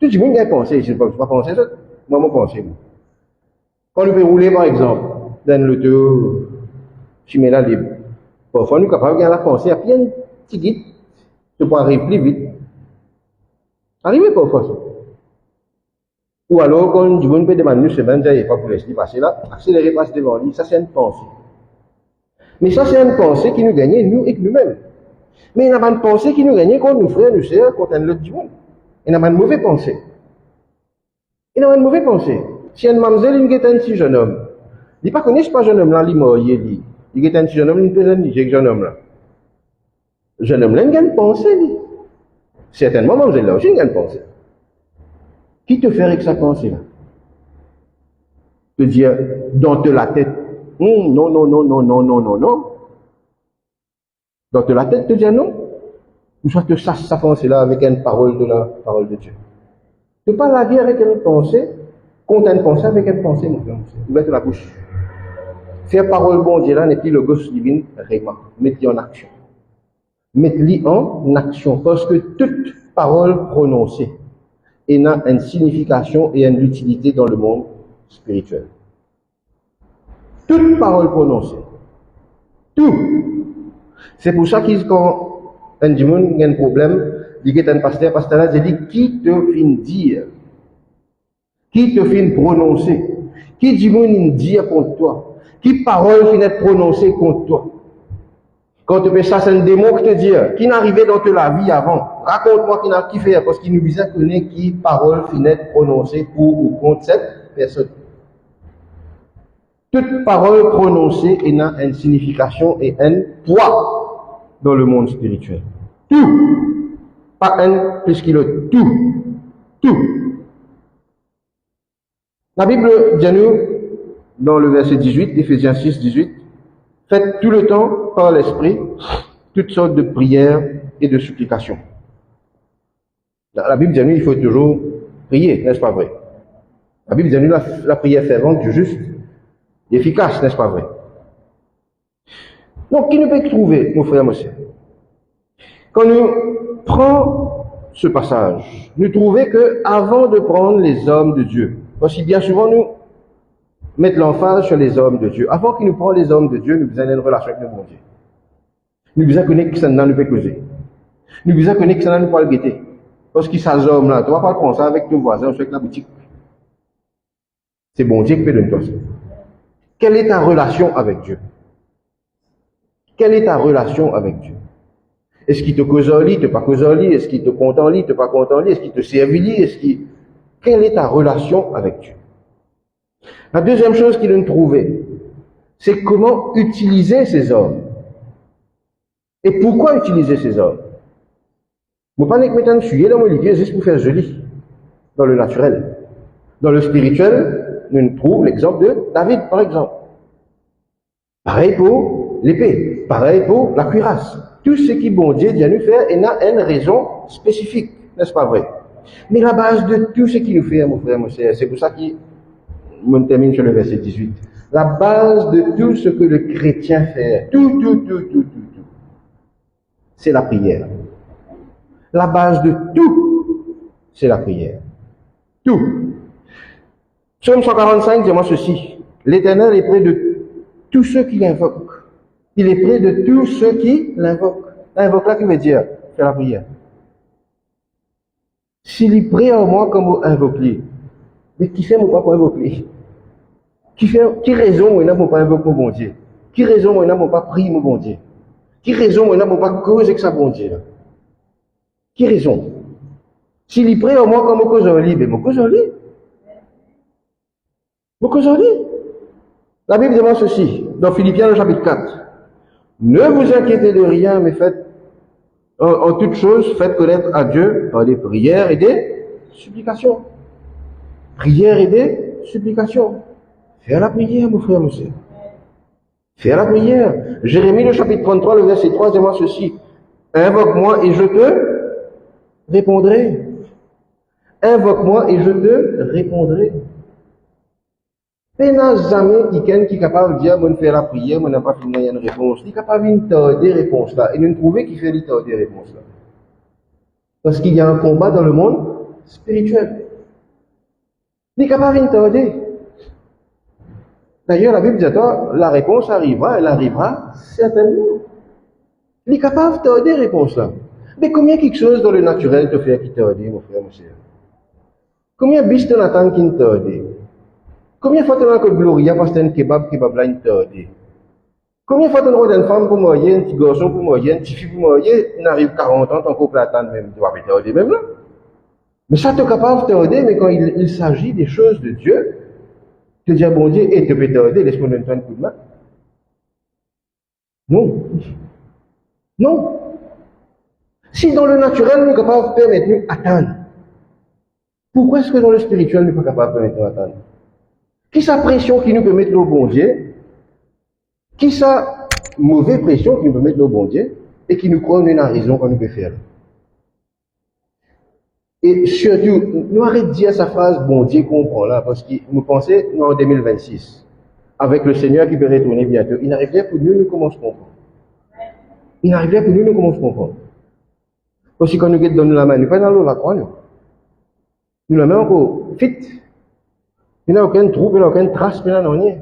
Tout le monde a une pensée, je ne sais pas penser ça. Moi, mon pensée. Quand on peut rouler, par exemple, dans l'auto, je mets la libre. Parfois, nous sommes capables de la pensée à bien petit guide, de pouvoir arriver plus vite. Arriver parfois ça. Ou alors, quand du monde peut demander une semaine, il n'y a pas pour laisser passer là, accélérer, passer devant lui, ça c'est une pensée. Mais ça c'est une pensée qui nous gagne, nous et nous-mêmes. Mais il n'y a pas une pensée qui nous gagne contre nos frères, nos sœurs, contre un autre du monde. Il n'y a pas une mauvaise pensée. Il n'y a pas une mauvaise pensée. Si une mademoiselle, il y a un petit jeune homme, il ne connaît pas ce jeune homme là, il est mort, il est il y a un petit jeune homme, il peut dire jeune homme là. Le jeune homme là, il a une pensée, lui. Certainement, mademoiselle là aussi, il a une pensée. Qui te fait avec sa pensée là? Te dire, dans la tête, non, non, non, non, non, non, non, non. Dans la tête, te dire non. Ou soit te chasse sa pensée là avec une parole de la parole de Dieu. Tu pas la guerre avec une pensée, contre une pensée avec une pensée, mon frère. Ouvre la bouche. Faire parole bon Dieu là n'est plus le gosse divin, réma. Mettez en action. Mettez en action. Parce que toute parole prononcée a une signification et une utilité dans le monde spirituel. Toute parole prononcée. Tout. C'est pour ça qu'ils, quand un dimanche a un problème, il y a un pasteur là, il dit, qui te fin dire? Qui te fin prononcer? Qui dit moun dit contre toi? Qui parole finit prononcée contre toi? Quand tu fais ça, c'est un démon qui te dit, qui n'arrivait dans ta vie avant. Raconte-moi qui fait, parce qu'il nous vise à connaître qui parole finit prononcée pour ou contre cette personne. Toute parole prononcée a une signification et un poids dans le monde spirituel. Tout. Pas un plus qu'il l'autre. Tout. Tout. La Bible dit nous, dans le verset 18, Éphésiens 6, 18, faites tout le temps, par l'Esprit, toutes sortes de prières et de supplications. La Bible dit nous, il faut toujours prier, n'est-ce pas vrai? La Bible dit nous, la prière fervente du juste est efficace, n'est-ce pas vrai? Donc, qui ne peut trouver, mon frère, mon sœur? Quand nous prenons ce passage, nous trouvons que avant de prendre les hommes de Dieu, parce que bien souvent nous mettons l'emphase sur les hommes de Dieu, avant qu'ils nous prennent les hommes de Dieu, nous avons une relation avec le bon Dieu. Nous devons connaître que ça ne nous peut causer. Nous devons connaître que ça ne nous pas le guetter. Parce que ces hommes-là, tu ne vas pas prendre ça avec ton voisin ou avec la boutique. C'est bon Dieu qui peut donner toi ça. Quelle est ta relation avec Dieu? Quelle est ta relation avec Dieu? Est-ce qu'il te cause en lit, te pas cause en lit? Est-ce qu'il te compte en lit, te pas compte en lit? Est-ce qu'il te sert lit? Quelle est ta relation avec Dieu? La deuxième chose qu'il nous trouver, c'est comment utiliser ces hommes. Et pourquoi utiliser ces hommes? Je ne vais pas mettre un sujet dans mon lit juste pour faire joli, dans le naturel. Dans le spirituel, nous trouvons l'exemple de David, par exemple. Pareil pour l'épée, pareil pour la cuirasse. Tout ce qui bon Dieu vient nous faire, il a une raison spécifique, n'est-ce pas vrai? Mais la base de tout ce qu'il nous fait, mon frère, mon frère, c'est pour ça qu'on termine sur le verset 18. La base de tout ce que le chrétien fait, tout, c'est la prière. La base de tout, c'est la prière. Tout. Psaume 145 dit moi ceci. L'Éternel est près de tous ceux qui l'invoquent. Il est près de tous ceux qui l'invoquent. L'invoque là qui veut dire faire la prière. S'il est prêt à moi comme invoquer, mais qui fait mon pas pour invoquer? Qui raison moi n'a pas invoquer mon bon Dieu? Qui raison moi n'a pas prier mon bon Dieu? Qui raison moi n'a pas causer avec sa bon Dieu là? Qui raison? S'il est prêt à moi comme cause en lit, mais mon cause en lit. Mon cause en lit. La Bible demande ceci, dans Philippiens, le chapitre 4. Ne vous inquiétez de rien, mais faites, en toute chose, faites connaître à Dieu par des prières et des supplications. Prières et des supplications. Faire la prière, mon frère, mon sœur. Faire la prière. Jérémie, le chapitre 33, le verset 3, demande ceci. Invoque-moi et je te répondrai. Invoque-moi et je te répondrai. Il n'y a jamais quelqu'un qui est capable de dire, moi, faire la prière, moi, n'a pas fini une réponse. Il est capable de tarder des réponses là. Et nous trouvons qu'il fait tarder des réponses là. Parce qu'il y a un combat dans le monde spirituel. Il est capable de tarder. D'ailleurs, la Bible dit, la réponse arrivera, elle arrivera certainement. Il est capable de tarder des réponses là. Mais combien quelque chose dans le naturel te fait qui tarde, mon frère, mon cher? Combien de bis tu attends qui te tarde? Combien de fois tu as que Gloria parce que c'est un kebab là, il tarde? Combien de fois tu as une femme pour marier, un petit garçon pour marier, une petite fille pour marier, il arrive 40 ans, ton couple attend même, tu vas pas tarder même là. Mais ça tu es capable de tarder, mais quand il s'agit des choses de Dieu, tu dis à bon Dieu, et tu peux tarder, laisse-moi donner un coup de main. Non. Non. Si dans le naturel, nous sommes capables de permettre nous attendre, pourquoi est-ce que dans le spirituel, nous ne sommes pas capables de permettre nous attendre? Qui sa pression qui nous peut mettre au bon Dieu? Qui sa mauvaise pression qui nous peut mettre au bon Dieu? Et qui nous croit une raison qu'on nous peut faire? Et surtout, nous arrêtons de dire sa phrase bon Dieu comprend là, parce que nous pensons en 2026, avec le Seigneur qui peut retourner bientôt, il n'arrive pas pour nous, nous commençons à comprendre. Il n'arrive pas pour nous, nous commençons à comprendre. Parce que quand nous donnons la main, nous ne pas dans l'eau la croix, nous. Nous la main encore fit. Il n'y a aucun trou, il n'y a aucune trace, il n'y a rien.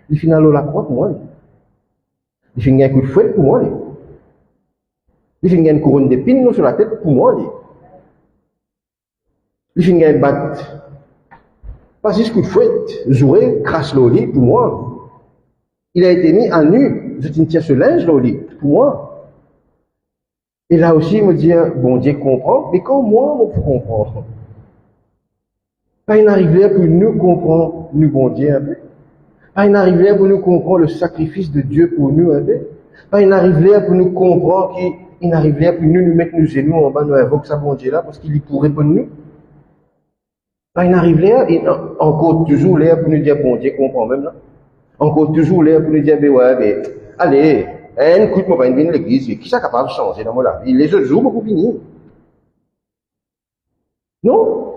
Il finit dans l'eau la croix pour moi. Il finit un coup de fouet pour moi. Il finit une couronne d'épines sur la tête pour moi. Il finit un bat Pas juste coup de fouette, jouer, crache le lit pour moi. Il a été mis à nu, je tiens ce linge le lit pour moi. Et là aussi, il me dit, bon Dieu comprend, mais quand moi, on comprend. Pas une arrivée pour nous comprendre, nous bon Dieu un peu. Pas une arrivée pour nous comprendre le sacrifice de Dieu pour nous un peu. Pas une arrivée pour nous comprendre qu'il n'arrivait pour nous mettre nos genoux en bas, nous invoquer ça bon Dieu là, parce qu'il y pourrait pour nous. Pas une arrivée, encore toujours l'air pour nous dire bon Dieu comprend même là. Encore toujours l'air pour nous dire, ben ouais, ben, allez, écoute-moi pas une vie de l'église, qui ça capable de changer dans mon vie? Les autres jours, beaucoup fini. Non?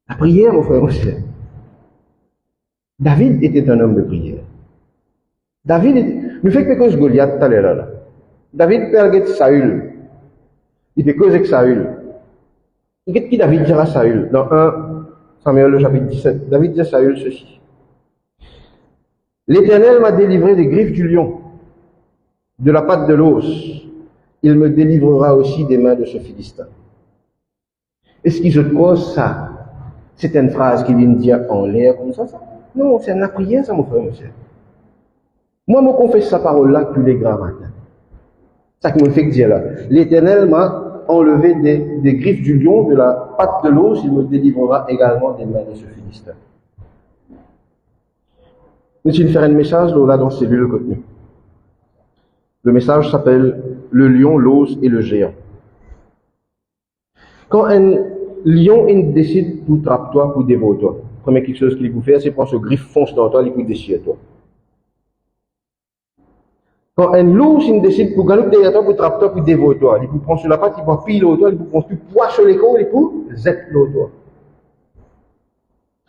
La prière, mon frère, mon frère. David était un homme de prière. Nous fait quelque chose Goliath tout à l'heure là. David perd Saül. Il fait cause avec Saül. Qu'est-ce que David dira à Saül? Dans 1 Samuel, le chapitre 17, David dit à Saül ceci. L'Éternel m'a délivré des griffes du lion, de la patte de l'os. Il me délivrera aussi des mains de ce Philistin. Est-ce qu'il se cause ça? C'est une phrase qui vient dire en l'air comme ça? Non, c'est une prière, ça, mon frère, mon cher. Moi, je confesse sa parole-là tous les grands matins. Ça qui me fait dire là. L'Éternel m'a enlevé des griffes du lion, de la patte de l'os, il me délivrera également des mains de ce Philistin. Nous allons faire un message là dans cellule contenu. Le message s'appelle le lion, l'os et le géant. Quand un lion il décide pour trapper toi, pour dévorer toi, première quelque chose qu'il peut faire, c'est prendre ce griffe fonce dans toi, il peut déchirer toi. Quand un loup il décide pour galoper derrière toi, pour trapper toi, pour dévorer toi, il peut prendre sur la patte, il peut piller au toi, il peut prendre tout poids sur l'école, il peut zette toi.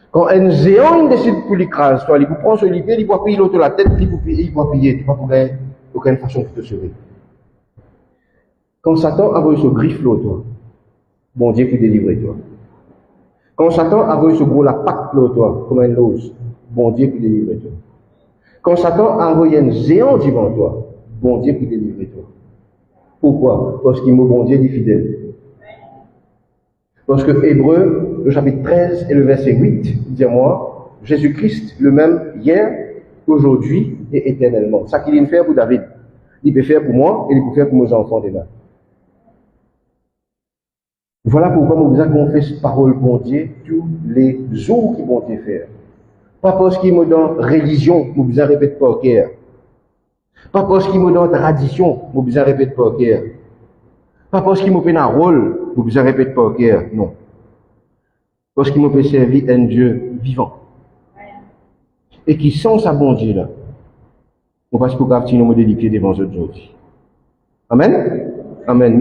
Quand un géant il décide pour l'écraser toi, il peut prendre sur l'épée, il peut piller l'autre la tête, il peut piller, tu vas pas aucune façon pour te sauver. Quand Satan a envoyé ce griffe là, toi, bon Dieu peut délivrer toi. Quand Satan a envoyé ce gros la patte là, toi, comme un os, bon Dieu peut délivrer toi. Quand Satan a envoyé un géant devant toi, bon Dieu peut délivrer toi. Pourquoi? Parce qu'il m'a bon Dieu dit fidèle. Parce que Hébreux, le chapitre 13 et le verset 8, dit moi, Jésus-Christ, le même hier, aujourd'hui et éternellement. Ça qu'il vient faire pour David, il peut faire pour moi et il peut faire pour mes enfants demain. Voilà pourquoi nous besoin qu'on fait cette parole bon Dieu tous les jours qui vont Dieu faire. Pas parce qu'il me donne religion, nous besoin répéter par cœur. Pas parce qu'il me donne tradition, nous besoin répéter par cœur. Pas parce qu'il me fait un rôle, nous besoin répéter par cœur, non. Parce qu'il me fait servir un Dieu vivant. Et qui sent sa bon Dieu là. On passe pour capter nos modèles devant eux aujourd'hui. Amen? Amen.